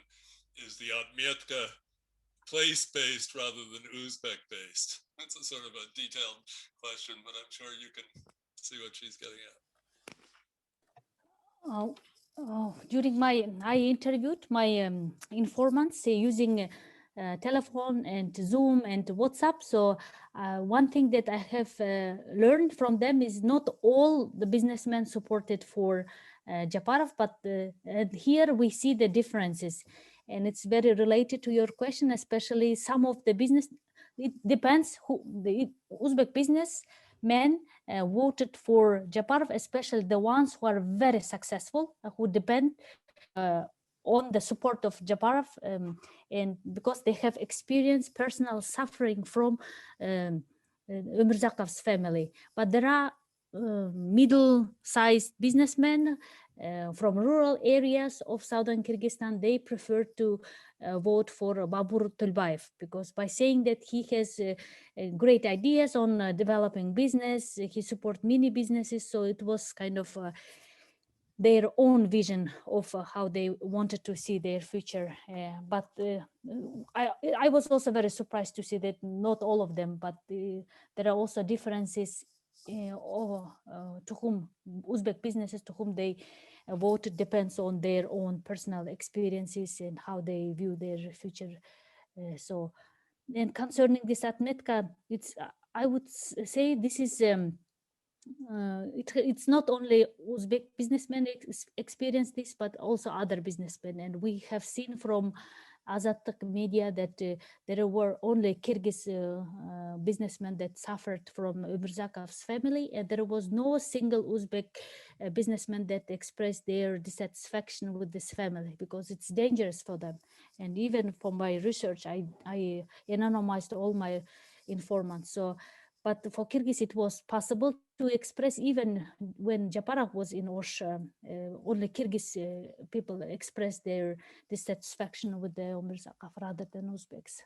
Is the Admetka place-based rather than Uzbek-based? That's a sort of a detailed question, but I'm sure you can see what she's getting at. I interviewed my informants using telephone and Zoom and WhatsApp. So one thing that I have learned from them is not all the businessmen supported for Japarov, but and here we see the differences. And it's very related to your question, especially some of the business, it depends who the Uzbek businessmen voted for Japarov, especially the ones who are very successful, who depend on the support of Japarov, and because they have experienced personal suffering from Umurzakov's family. But there are middle-sized businessmen from rural areas of southern Kyrgyzstan. They prefer to vote for Babur Tulbayev, because by saying that he has great ideas on developing business, he supports many businesses, so it was kind of their own vision of how they wanted to see their future. But I was also very surprised to see that not all of them, but there are also differences to whom Uzbek businesses, to whom they vote, depends on their own personal experiences and how they view their future. So, and concerning this Atmetka, it's I would say this is it's not only Uzbek businessmen experience this, but also other businessmen. And we have seen from Azatlık media that there were only Kyrgyz businessmen that suffered from Umurzakov's family, and there was no single Uzbek businessman that expressed their dissatisfaction with this family, because it's dangerous for them. And even for my research, I anonymized all my informants. So, but for Kyrgyz, it was possible to express, even when Japarov was in Osh, only Kyrgyz people expressed their dissatisfaction with the Umurzakov rather than Uzbeks.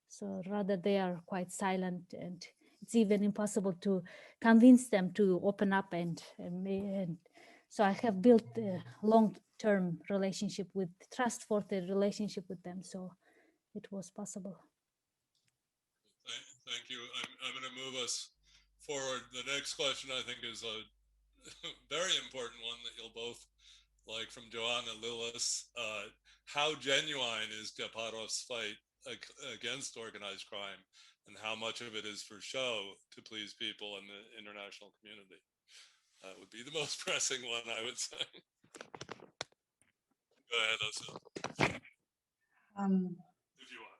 So rather they are quite silent, and it's even impossible to convince them to open up. And so I have built a long-term relationship with, trustworthy relationship with them. So it was possible. Thank you. I'm going to move us forward. The next question, I think, is a very important one that you'll both like, from Joanna Lillis. How genuine is Japarov's fight against organized crime, and how much of it is for show to please people in the international community? That would be the most pressing one, I would say. Go ahead, Asil. If you want.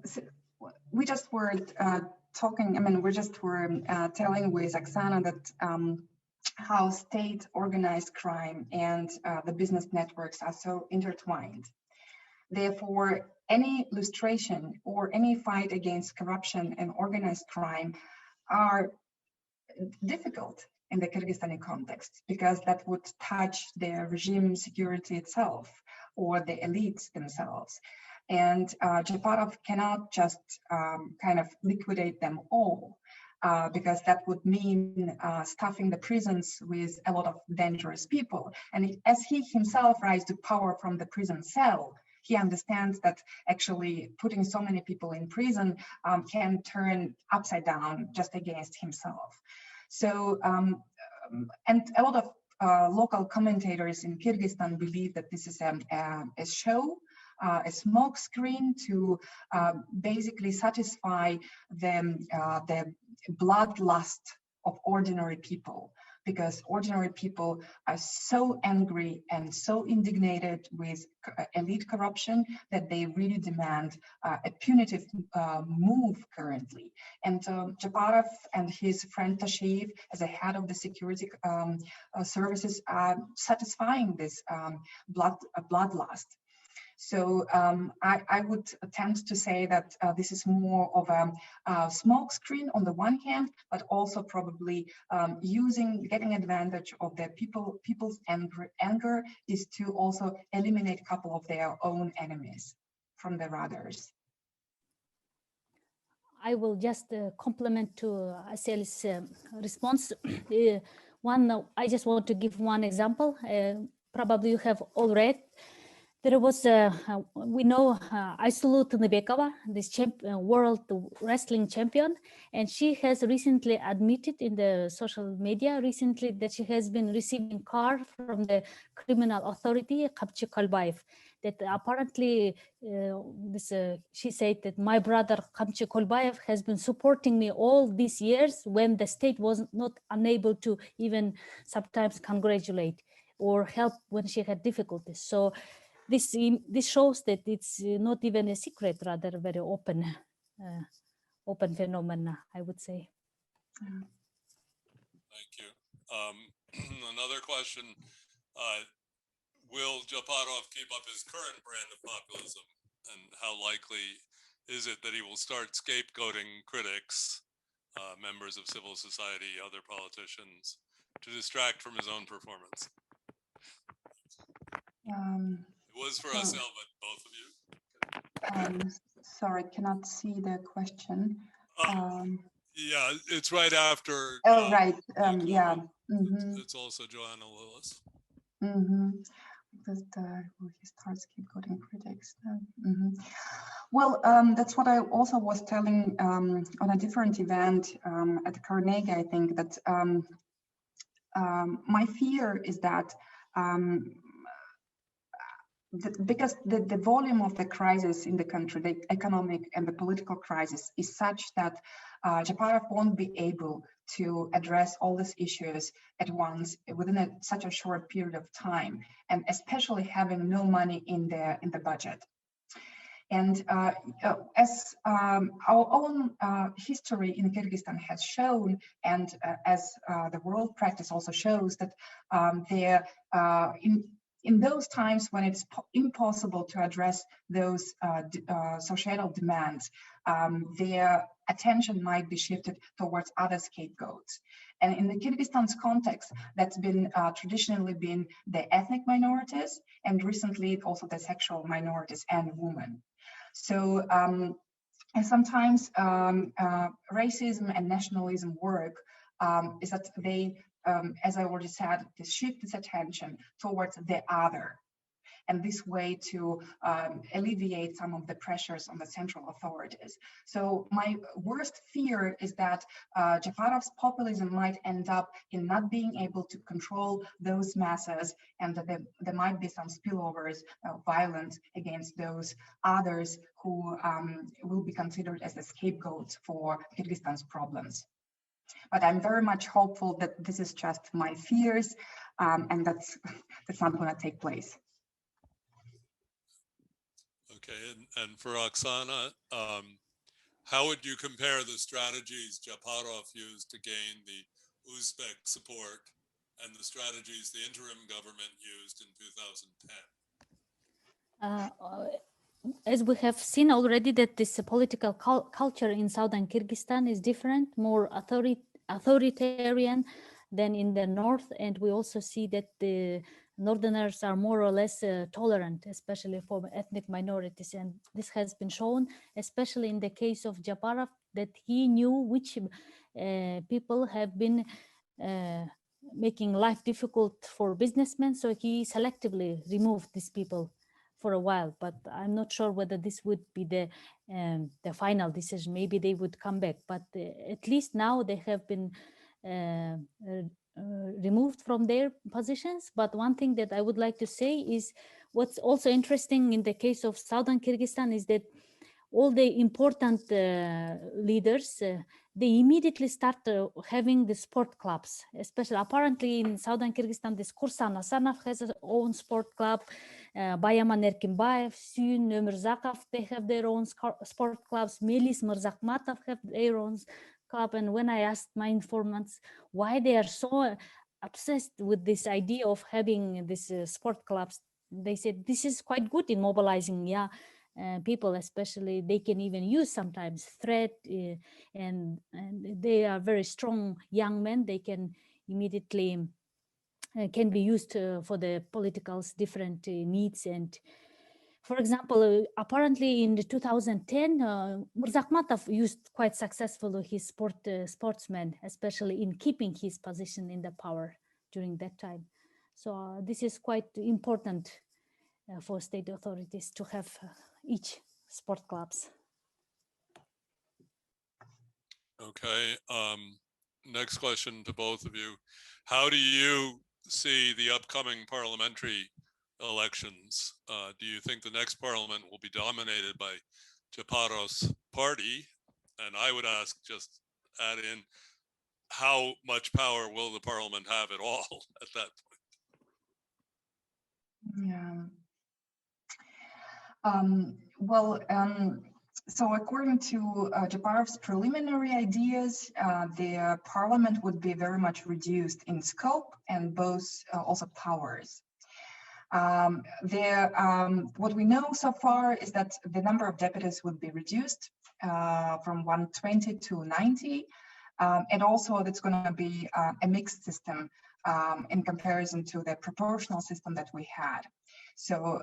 So we just were talking, I mean, we just were telling with Oksana that how state organized crime and the business networks are so intertwined. Therefore, any illustration or any fight against corruption and organized crime are difficult in the Kyrgyzstani context, because that would touch the regime security itself or the elites themselves. And Japarov cannot just kind of liquidate them all, because that would mean stuffing the prisons with a lot of dangerous people. And as he himself rises to power from the prison cell, he understands that actually putting so many people in prison can turn upside down just against himself. So, and a lot of local commentators in Kyrgyzstan believe that this is a show, a smoke screen to basically satisfy the bloodlust of ordinary people, because ordinary people are so angry and so indignated with elite corruption that they really demand a punitive move currently. And Japarov and his friend Tasheev, as a head of the security services, are satisfying this bloodlust. So I would tend to say that this is more of a smoke screen on the one hand, but also probably getting advantage of the people's anger is to also eliminate a couple of their own enemies from the radars. I will just complement to Asel's response. I just want to give one example. probably you have all read. There was, we know Aysunlu Tınıbekova, this world wrestling champion, and she has recently admitted in the social media recently that she has been receiving car from the criminal authority, Kamchi Kolbayev, that apparently she said that my brother Kamchi Kolbayev has been supporting me all these years when the state was not unable to even sometimes congratulate or help when she had difficulties. So this shows that it's not even a secret, rather very open phenomena, I would say. Thank you. Another question, will Japarov keep up his current brand of populism? And how likely is it that he will start scapegoating critics, members of civil society, other politicians, to distract from his own performance? It was for us, but both of you. Sorry, cannot see the question. Yeah, it's right after. Oh, right. Yeah. It's also Joanna Lewis. Because he starts scapegoating critics. Well, that's what I also was telling on a different event at Carnegie. I think that my fear is that because the volume of the crisis in the country, the economic and the political crisis, is such that Japarov won't be able to address all these issues at once within such a short period of time, and especially having no money in the budget. And as our own history in Kyrgyzstan has shown, and as the world practice also shows, that in those times when it's impossible to address those societal demands, their attention might be shifted towards other scapegoats. And in the Kyrgyzstan's context, that's been traditionally been the ethnic minorities, and recently also the sexual minorities and women. So and sometimes racism and nationalism work is that they, as I already said, they shift its attention towards the other, and this way to alleviate some of the pressures on the central authorities. So my worst fear is that Japarov's populism might end up in not being able to control those masses, and that there might be some spillovers of violence against those others who will be considered as the scapegoats for Kyrgyzstan's problems. But I'm very much hopeful that this is just my fears, and that's not going to take place. Okay, and for Oksana, how would you compare the strategies Japarov used to gain the Uzbek support and the strategies the interim government used in 2010? As we have seen already, that this political culture in southern Kyrgyzstan is different, more authoritarian than in the north, and we also see that the northerners are more or less tolerant, especially for ethnic minorities, and this has been shown, especially in the case of Japarov, that he knew which people have been making life difficult for businessmen, so he selectively removed these people for a while. But I'm not sure whether this would be the final decision. Maybe they would come back, but at least now they have been removed from their positions. But one thing that I would like to say is what's also interesting in the case of southern Kyrgyzstan is that all the important leaders, they immediately start having the sport clubs, especially apparently in southern Kyrgyzstan, this Kursan Asanov has his own sport club, Bayaman Erkinbayev, Suyun Ömürzakov, they have their own sport clubs, Melis Mirzakmatov have their own club. And when I asked my informants why they are so obsessed with this idea of having these sport clubs, they said this is quite good in mobilizing people, especially they can even use sometimes threat, and they are very strong young men. They can immediately can be used for the political's different needs. And for example, apparently in 2010, Mirzakmatov used quite successfully his sportsmen, especially in keeping his position in the power during that time. So this is quite important for state authorities to have each sport clubs. Okay. Next question to both of you. How do you see the upcoming parliamentary elections? Do you think the next parliament will be dominated by Japarov's party? And I would ask, just add in, how much power will the parliament have at all at that point? Yeah. So according to Japarov's preliminary ideas, the parliament would be very much reduced in scope and both also powers. What we know so far is that the number of deputies would be reduced from 120 to 90. And also it's going to be a mixed system in comparison to the proportional system that we had. So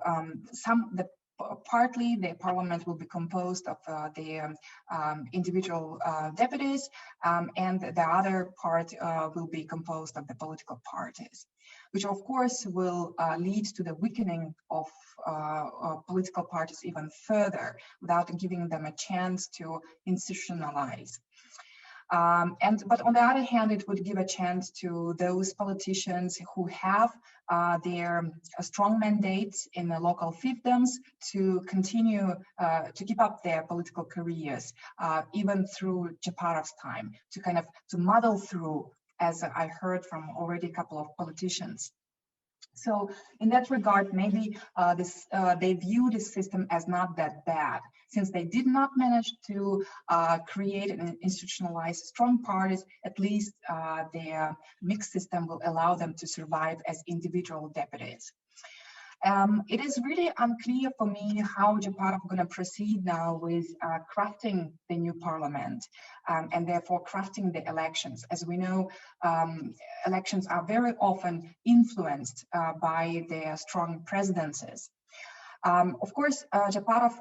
partly the parliament will be composed of the individual deputies, and the other part will be composed of the political parties, which of course will lead to the weakening of political parties even further without giving them a chance to institutionalize. But on the other hand, it would give a chance to those politicians who have their strong mandates in the local fiefdoms to continue to keep up their political careers, even through Japarov's time, to muddle through, as I heard from already a couple of politicians. So in that regard, maybe they view this system as not that bad, since they did not manage to create and institutionalize strong parties. At least their mixed system will allow them to survive as individual deputies. It is really unclear for me how Japarov is going to proceed now with crafting the new parliament and therefore crafting the elections. As we know, elections are very often influenced by their strong presidencies. Of course, Japarov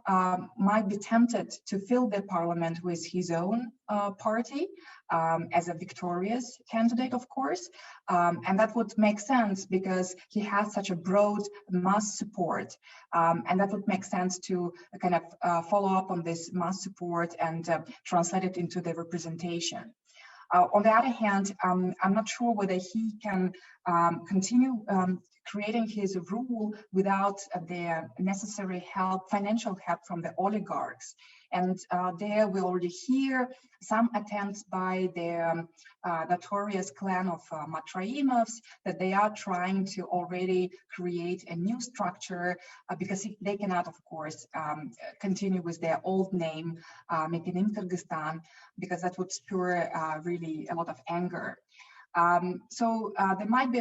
might be tempted to fill the parliament with his own party as a victorious candidate, of course, and that would make sense because he has such a broad mass support, and that would make sense to kind of follow up on this mass support and translate it into the representation. On the other hand, I'm not sure whether he can continue creating his rule without the necessary help, financial help from the oligarchs. And there we already hear some attempts by the notorious clan of Matraimovs that they are trying to already create a new structure because they cannot, of course, continue with their old name, making in Kyrgyzstan, because that would spur really a lot of anger. So there might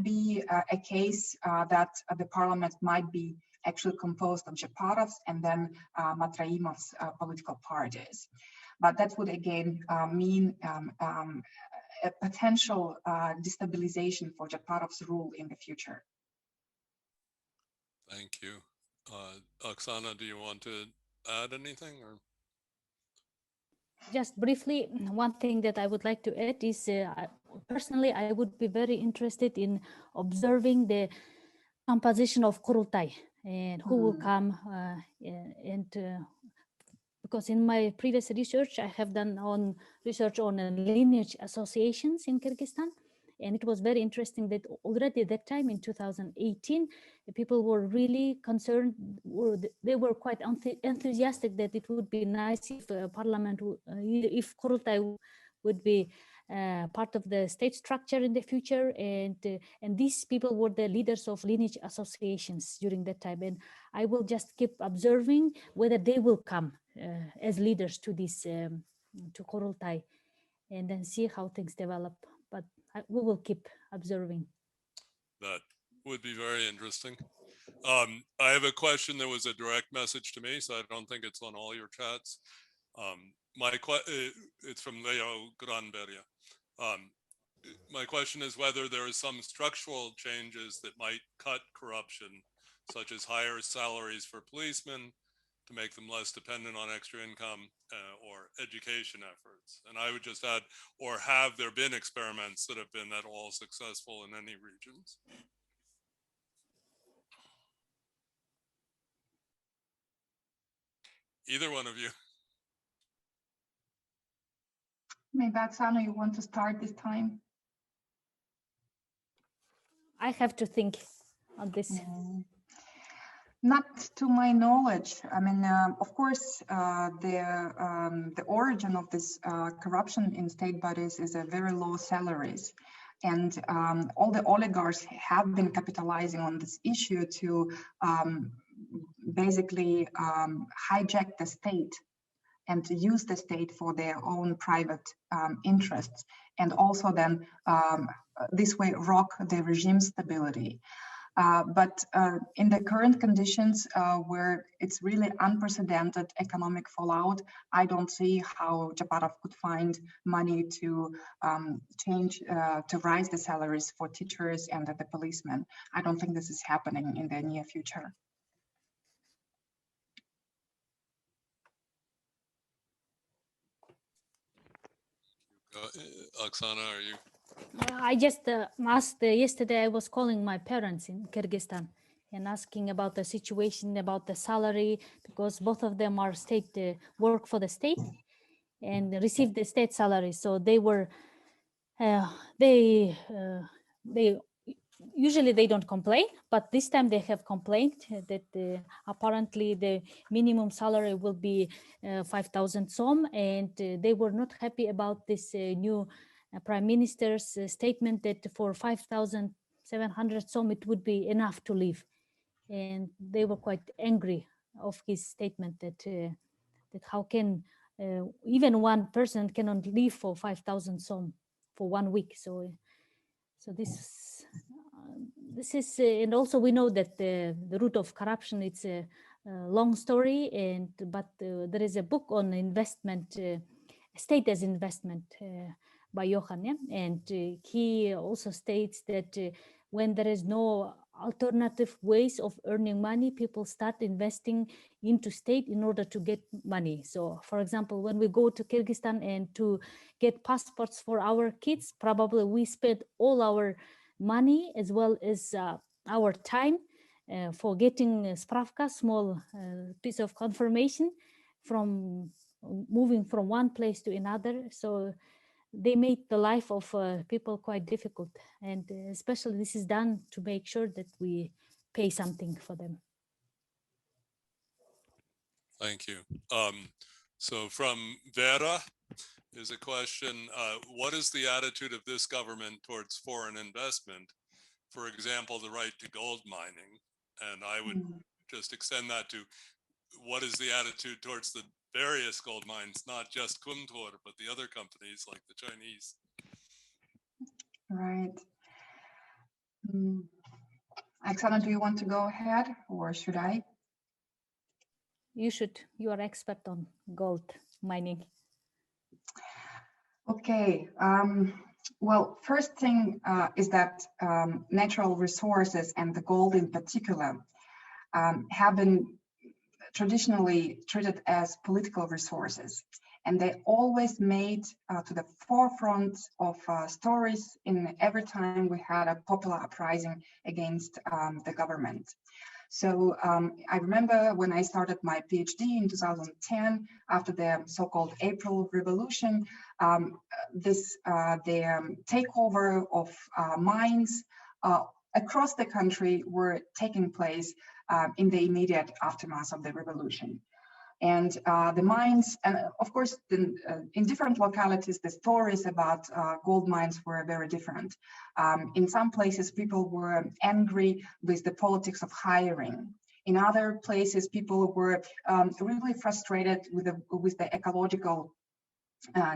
be a case that the parliament might be actually composed of Japarov's and then Matraimov's political parties. But that would again mean a potential destabilization for Japarov's rule in the future. Thank you. Oksana, do you want to add anything? Or? Just briefly, one thing that I would like to add is personally, I would be very interested in observing the composition of Kurultai and who will come because in my previous research, I have done research on lineage associations in Kyrgyzstan. And it was very interesting that already at that time in 2018, people were really concerned, they were quite enthusiastic that it would be nice if parliament, if Kurultai would be part of the state structure in the future. And these people were the leaders of lineage associations during that time. And I will just keep observing whether they will come as leaders to this, to Kurultai, and then see how things develop. But we will keep observing. That would be very interesting. I have a question that was a direct message to me, so I don't think it's on all your chats. It's from Leo Granberga. My question is whether there is some structural changes that might cut corruption, such as higher salaries for policemen, to make them less dependent on extra income or education efforts. And I would just add, or have there been experiments that have been at all successful in any regions? Either one of you. Maybe Oksana, you want to start this time? I have to think on this. Not to my knowledge. I mean, of course, the origin of this corruption in state bodies is a very low salaries. And all the oligarchs have been capitalizing on this issue to basically hijack the state and to use the state for their own private interests, and also then this way rock the regime stability. But in the current conditions where it's really unprecedented economic fallout, I don't see how Japarov could find money to to rise the salaries for teachers and the policemen. I don't think this is happening in the near future. Oksana, are you? I just asked yesterday, I was calling my parents in Kyrgyzstan and asking about the situation, about the salary, because both of them are state, work for the state and receive the state salary. So they were, they usually they don't complain, but this time they have complained that apparently the minimum salary will be 5,000 som, and they were not happy about this new Prime Minister's statement that for 5,700 som it would be enough to live, and they were quite angry of his statement that that how can even one person cannot live for 5,000 som for 1 week. So this is and also we know that the root of corruption, it's a long story, and but there is a book on investment, state as investment, by Johan, yeah? And he also states that when there is no alternative ways of earning money, people start investing into state in order to get money. So for example, when we go to Kyrgyzstan and to get passports for our kids, probably we spend all our money as well as our time for getting spravka, small piece of confirmation, from moving from one place to another. So they made the life of people quite difficult, and especially this is done to make sure that we pay something for them. Thank you. So from Vera is a question, what is the attitude of this government towards foreign investment? For example, the right to gold mining. And I would just extend that to what is the attitude towards the various gold mines, not just Kumtor, but the other companies like the Chinese. Right. Oksana, do you want to go ahead or should I? You should. You are expert on gold mining. Okay. Well, first thing is that natural resources, and the gold in particular, have been traditionally treated as political resources, and they always made to the forefront of stories in every time we had a popular uprising against the government. So I remember when I started my PhD in 2010, after the so-called April Revolution, the takeover of mines across the country were taking place in the immediate aftermath of the revolution. And the mines, and of course, in different localities, the stories about gold mines were very different. In some places, people were angry with the politics of hiring. In other places, people were really frustrated with the ecological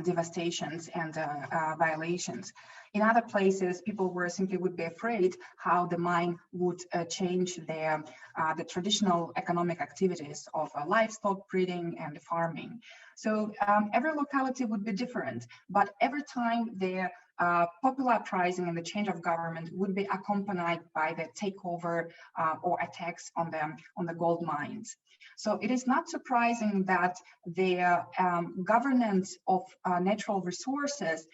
devastations and violations. In other places, people were simply would be afraid how the mine would change the traditional economic activities of livestock breeding and farming. So every locality would be different, but every time the popular uprising and the change of government would be accompanied by the takeover or attacks on the gold mines. So it is not surprising that the governance of natural resources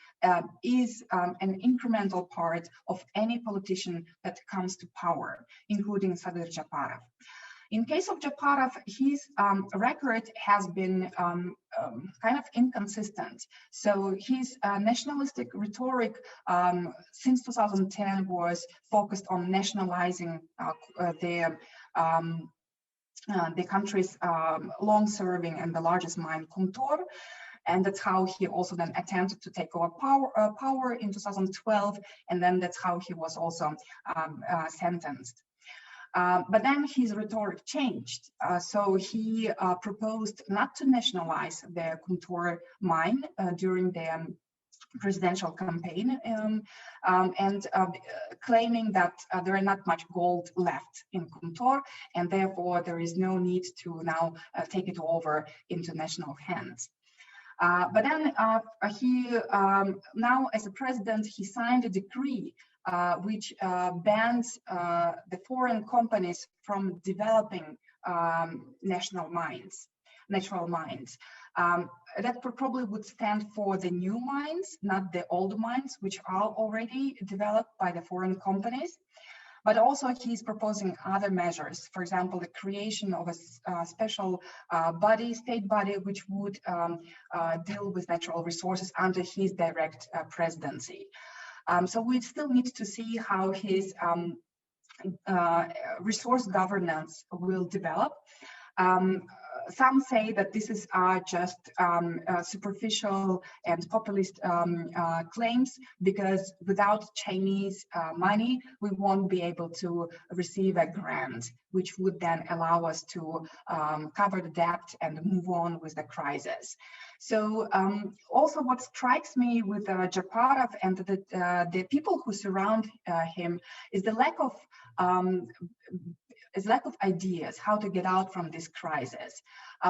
is an incremental part of any politician that comes to power, including Sadyr Japarov. In case of Japarov, his record has been kind of inconsistent. So his nationalistic rhetoric since 2010 was focused on nationalizing the country's long-serving and the largest mine, Kumtor. And that's how he also then attempted to take over power in 2012. And then that's how he was also sentenced. But then his rhetoric changed. So he proposed not to nationalize the Kumtor mine during the presidential campaign and claiming that there are not much gold left in Kumtor, and therefore there is no need to now take it over into national hands. But then he now, as a president, he signed a decree which bans the foreign companies from developing natural mines. That probably would stand for the new mines, not the old mines, which are already developed by the foreign companies. But also he's proposing other measures, for example, the creation of a special state body, which would deal with natural resources under his direct presidency. So we still need to see how his resource governance will develop. Some say that this is just superficial and populist claims, because without Chinese money, we won't be able to receive a grant, which would then allow us to cover the debt and move on with the crisis. So also what strikes me with Japarov and the people who surround him is the lack of ideas how to get out from this crisis.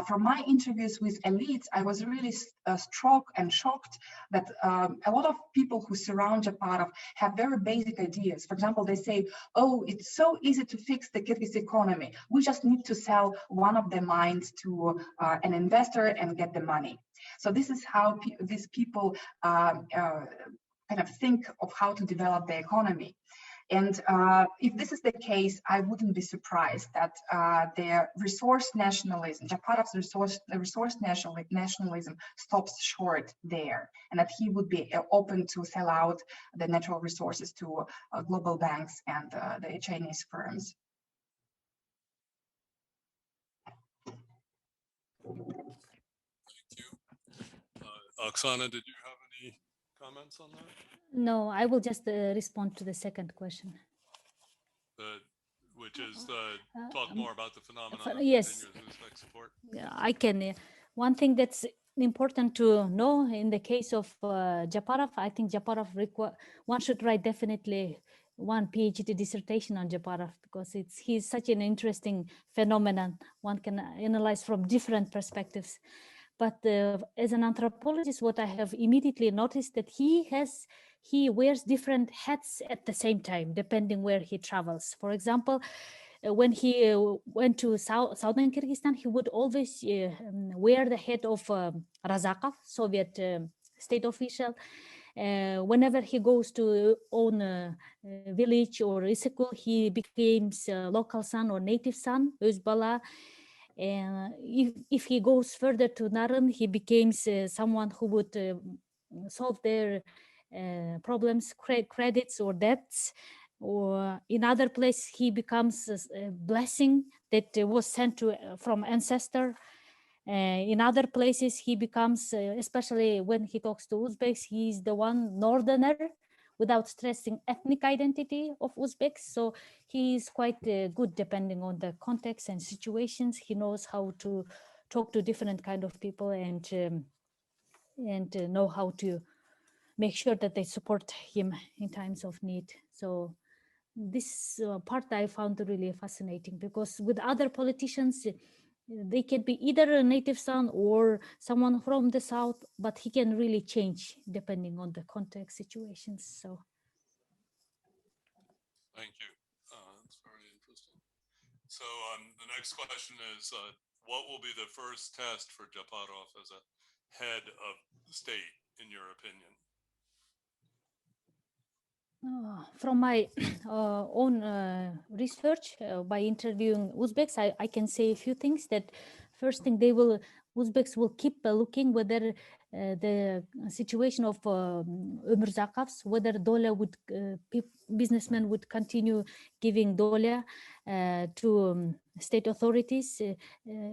From my interviews with elites, I was really struck and shocked that a lot of people who surround Japarov have very basic ideas. For example, they say, oh, it's so easy to fix the Kyrgyz economy. We just need to sell one of the mines to an investor and get the money. So this is how these people kind of think of how to develop the economy. And if this is the case, I wouldn't be surprised that the resource nationalism, Japarov's resource nationalism stops short there, and that he would be open to sell out the natural resources to global banks and the Chinese firms. Thank you. Oksana, did you have any comments on that? No, I will just respond to the second question. Which is talk more about the phenomenon of yes. continuous Uzbek support. Yeah, I can. One thing that's important to know in the case of Japarov, I think Japarov one should write definitely one PhD dissertation on Japarov, because he's such an interesting phenomenon. One can analyze from different perspectives. But as an anthropologist, what I have immediately noticed that he wears different hats at the same time, depending where he travels. For example, when he went to southern Kyrgyzstan, he would always wear the hat of Razakov, Soviet state official. Whenever he goes to own village or Isikul, he becomes local son or native son, Özbala. And if he goes further to Naryn, he becomes someone who would solve their problems, credits or debts. Or in other places, he becomes a blessing that was sent from ancestor. In other places, he becomes, especially when he talks to Uzbeks, he's the one northerner without stressing ethnic identity of Uzbeks. So he is quite good depending on the context and situations. He knows how to talk to different kind of people and know how to make sure that they support him in times of need. So this part I found really fascinating, because with other politicians, They can be either a native son or someone from the south, but he can really change depending on the context situations. So. Thank you. That's very interesting. So the next question is, what will be the first test for Japarov as a head of the state, in your opinion? From my own research, by interviewing Uzbeks, I can say a few things. That first thing, Uzbeks will keep looking whether the situation of Ömürzakovs, whether Doля would, businessmen would continue giving Doля to state authorities,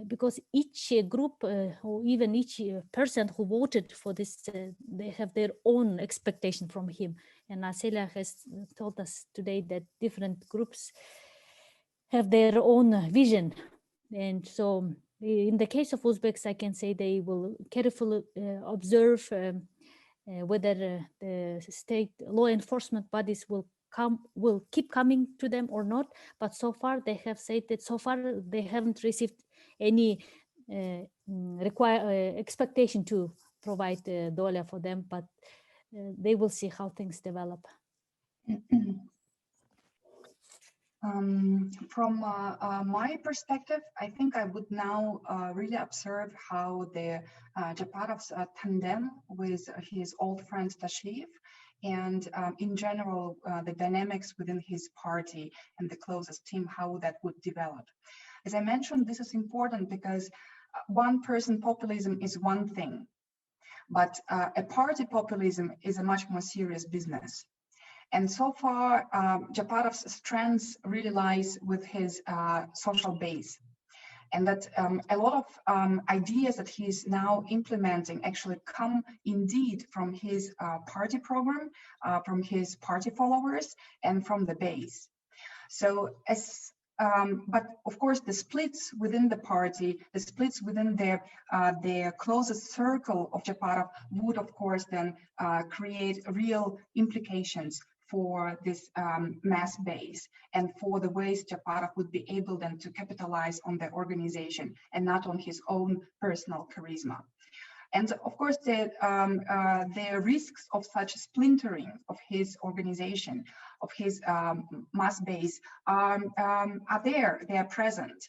because each group or even each person who voted for this, they have their own expectation from him. And Asela has told us today that different groups have their own vision. And so in the case of Uzbeks, I can say they will carefully observe whether the state law enforcement bodies will keep coming to them or not. But so far they have said that so far they haven't received any expectation to provide Doля for them, but they will see how things develop. From my perspective, I think I would now really observe how the Japarov's tandem with his old friend Tashiyev, and in general, the dynamics within his party and the closest team, how that would develop. As I mentioned, this is important because one-person populism is one thing, but a party populism is a much more serious business. And so far, Japarov's strength really lies with his social base. And that a lot of ideas that he's now implementing actually come indeed from his party program, from his party followers, and from the base. So but of course, the splits within the party, the splits within their closest circle of Japarov would, of course, then create real implications for this mass base and for the ways Japarov would be able then to capitalize on the organization and not on his own personal charisma. And of course, the risks of such splintering of his organization, of his mass base, are there, they are present.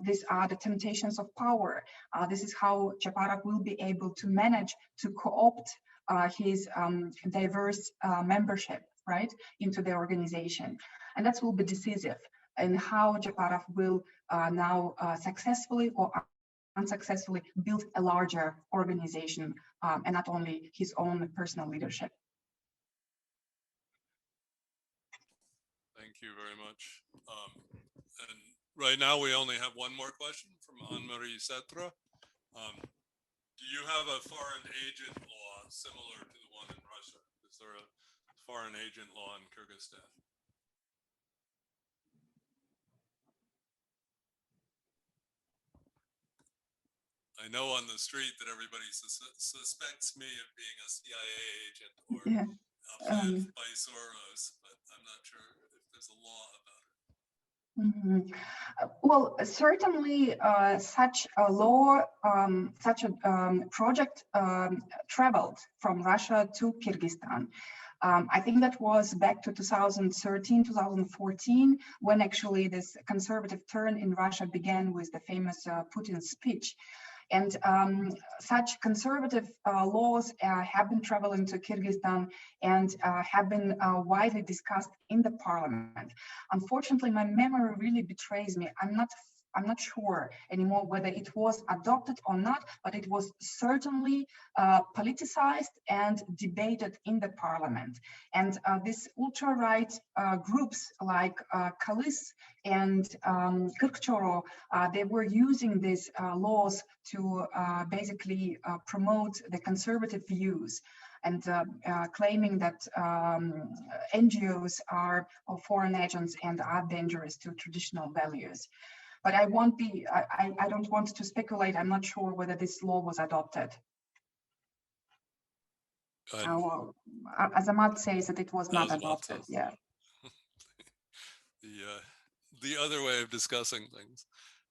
These are the temptations of power. This is how Japarov will be able to manage to co-opt his diverse membership, right, into the organization. And that will be decisive in how Japarov will now successfully or unsuccessfully build a larger organization and not only his own personal leadership. Thank you very much. And right now we only have one more question from Anne-Marie Setra. Do you have a foreign agent law similar to the one in Russia? Is there a foreign agent law in Kyrgyzstan? I know on the street that everybody suspects me of being a CIA agent or fed by Soros, but I'm not sure if there's a law about it. Well, certainly such a law, such a project traveled from Russia to Kyrgyzstan. I think that was back to 2013, 2014, when actually this conservative turn in Russia began with the famous Putin speech. And such conservative laws have been traveling to Kyrgyzstan and have been widely discussed in the parliament. Unfortunately, my memory really betrays me. I'm not sure anymore whether it was adopted or not, but it was certainly politicized and debated in the parliament. And these ultra-right groups like Kalis and Kyrgyzstan, they were using these laws to basically promote the conservative views and claiming that NGOs are foreign agents and are dangerous to traditional values. But I don't want to speculate. I'm not sure whether this law was adopted. Azamat says that it was not adopted. Yeah. The other way of discussing things.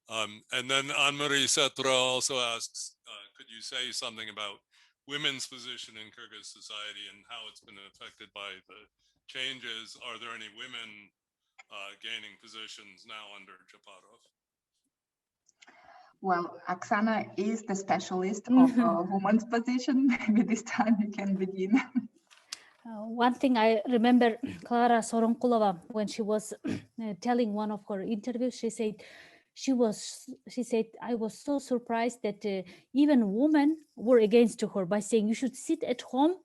And then Anne-Marie Setra also asks, could you say something about women's position in Kyrgyz society and how it's been affected by the changes? Are there any women gaining positions now under Japarov? Well, Oksana is the specialist of women's position. Maybe this time you can begin. One thing I remember, Clara Soronkulova, when she was telling one of her interviews, she said, I was so surprised that even women were against her by saying you should sit at home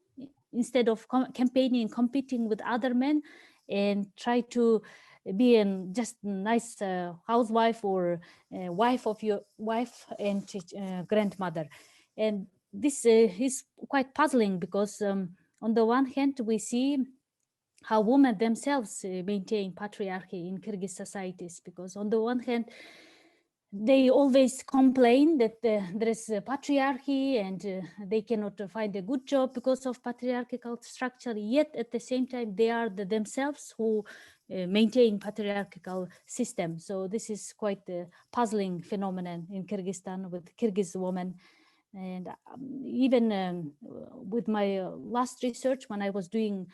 instead of campaigning, competing with other men, and try to be a just nice housewife or wife of your wife and grandmother. And this is quite puzzling because on the one hand, we see how women themselves maintain patriarchy in Kyrgyz societies, because on the one hand, they always complain that there is a patriarchy and they cannot find a good job because of patriarchal structure, yet at the same time, they are themselves who maintain patriarchal system. So this is quite a puzzling phenomenon in Kyrgyzstan with Kyrgyz women. And even with my last research, when I was doing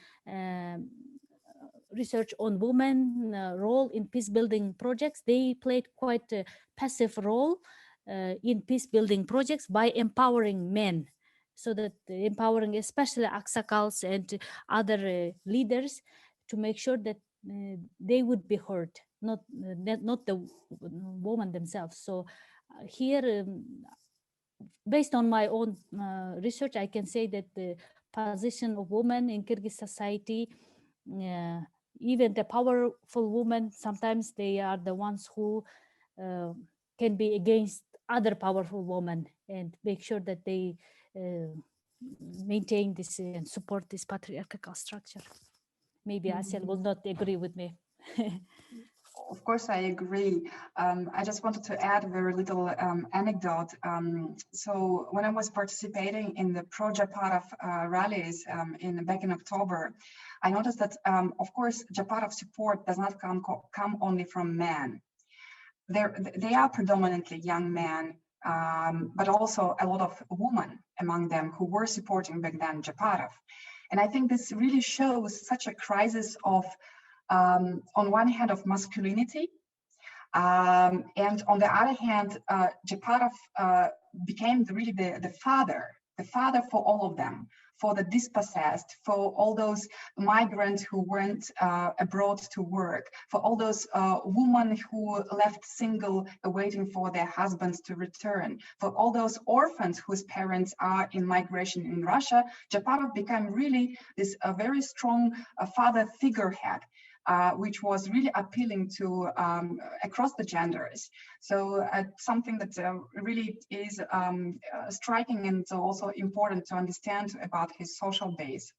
research on women role in peace building projects, they played quite a passive role in peace building projects by empowering men, so that empowering especially aksakals and other leaders to make sure that they would be heard, not the women themselves. So here, based on my own research, I can say that the position of women in Kyrgyz society, even the powerful women, sometimes they are the ones who can be against other powerful women and make sure that they maintain this and support this patriarchal structure. Maybe Asiel will not agree with me. Of course, I agree. I just wanted to add a very little anecdote. So when I was participating in the pro-Japarov rallies back in October, I noticed that, of course, Japarov support does not come only from men. They are predominantly young men, but also a lot of women among them who were supporting back then Japarov. And I think this really shows such a crisis of on one hand of masculinity, and on the other hand, Japarov became really the father for all of them, for the dispossessed, for all those migrants who went abroad to work, for all those women who left single waiting for their husbands to return, for all those orphans whose parents are in migration in Russia. Japarov became really this very strong father figurehead, which was really appealing to across the genders. So something that really is striking and also important to understand about his social base.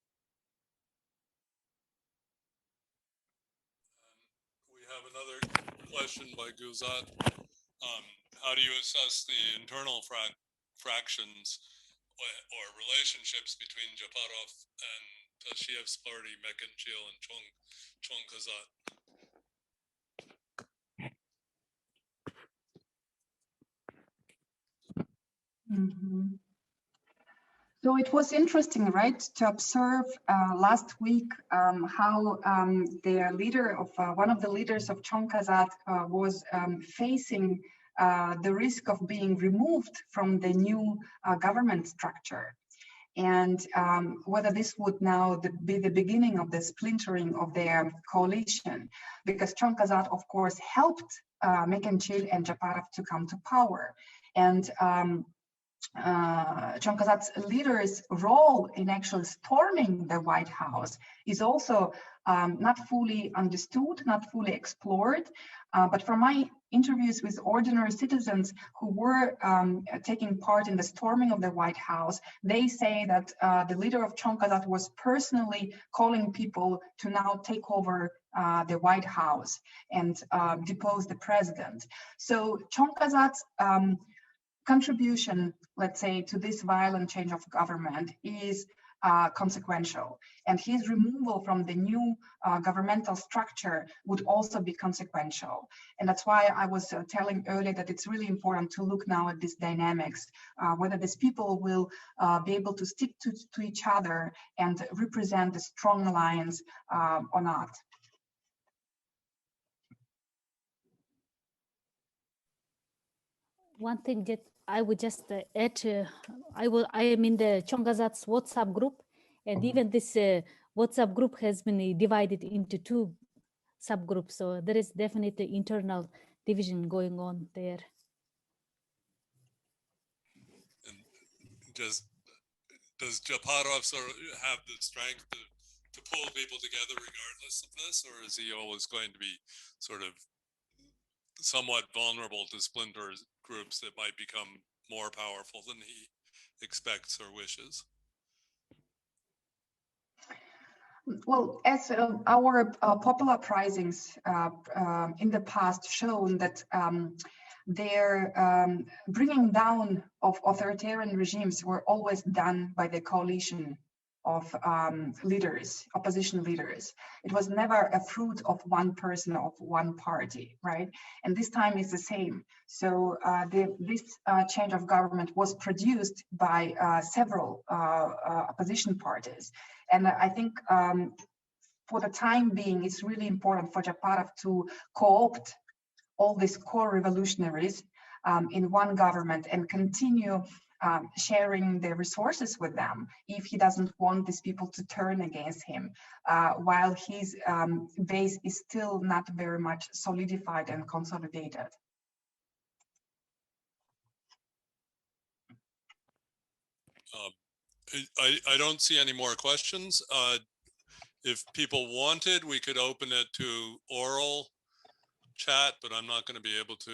We have another question by Guzat. How do you assess the internal fractions or relationships between Japarov and Tashiyev's party, Mekenchil and Chongkazat? Mm-hmm. So it was interesting, right, to observe last week how the leader of one of the leaders of Chongkazat was facing the risk of being removed from the new government structure. And whether this would now be the beginning of the splintering of their coalition, because Chongkazat, of course, helped Mekenchil and Japarov to come to power. And Chongkazat's leader's role in actually storming the White House is also not fully understood, not fully explored. But from my interviews with ordinary citizens who were taking part in the storming of the White House, they say that the leader of Chongkazat was personally calling people to now take over the White House and depose the president. So Chongkazat's contribution, let's say, to this violent change of government is consequential. And his removal from the new governmental structure would also be consequential. And that's why I was telling earlier that it's really important to look now at these dynamics, whether these people will be able to stick to each other and represent a strong alliance or not. One thing that I would just add, I am in the Chongazat's WhatsApp group, and even this WhatsApp group has been divided into 2 subgroups. So there is definitely internal division going on there. And does Japarov sort of have the strength to pull people together regardless of this, or is he always going to be sort of somewhat vulnerable to splinter groups that might become more powerful than he expects or wishes? Well, as our popular uprisings in the past shown that their bringing down of authoritarian regimes were always done by the coalition of leaders, opposition leaders. It was never a fruit of one person, of one party, right? And this time is the same. So this change of government was produced by several opposition parties. And I think for the time being, it's really important for Japarov to co-opt all these core revolutionaries in one government and continue sharing the resources with them if he doesn't want these people to turn against him, while his base is still not very much solidified and consolidated. I don't see any more questions. If people wanted, we could open it to oral chat, but I'm not going to be able to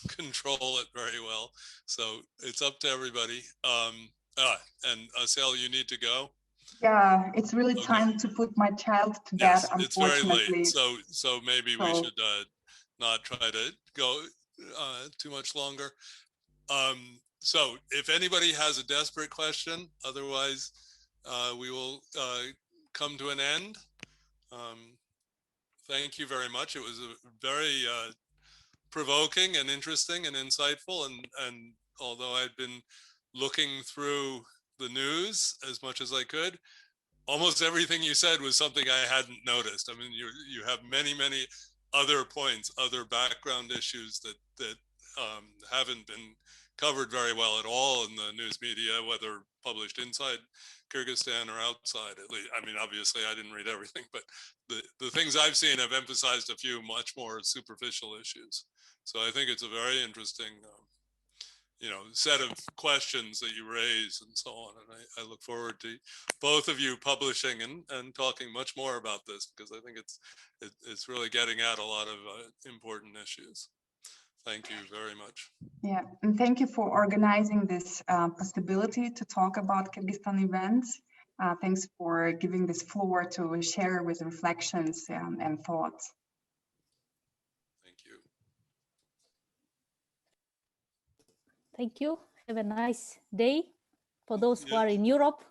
control it very well. So it's up to everybody. And Asel, you need to go? Yeah, it's really Okay. time to put my child to Yes, bed, it's very unfortunately. late. So maybe we should not try to go too much longer. So if anybody has a desperate question, otherwise we will come to an end. Thank you very much. It was a very provoking and interesting and insightful. And although I'd been looking through the news as much as I could, almost everything you said was something I hadn't noticed. I mean, you have many other points, other background issues that haven't been covered very well at all in the news media, whether published inside Kyrgyzstan or outside. At least, I mean, obviously I didn't read everything, but the things I've seen have emphasized a few much more superficial issues. So I think it's a very interesting, set of questions that you raise and so on. And I look forward to both of you publishing and talking much more about this, because I think it's really getting at a lot of important issues. Thank you very much. Yeah, and thank you for organizing this possibility to talk about Kyrgyzstan events. Thanks for giving this floor to share with reflections and thoughts. Thank you. Thank you. Have a nice day. For those who are in Europe,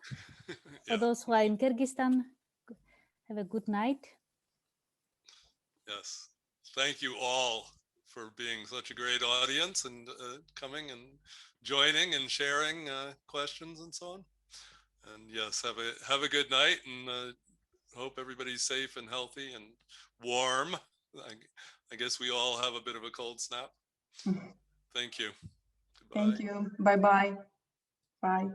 for those who are in Kyrgyzstan, have a good night. Yes. Thank you all for being such a great audience and coming and joining and sharing questions and so on. And yes, have a good night, and hope everybody's safe and healthy and warm. I guess we all have a bit of a cold snap. Thank you. Goodbye. Thank you. Bye-bye. Bye.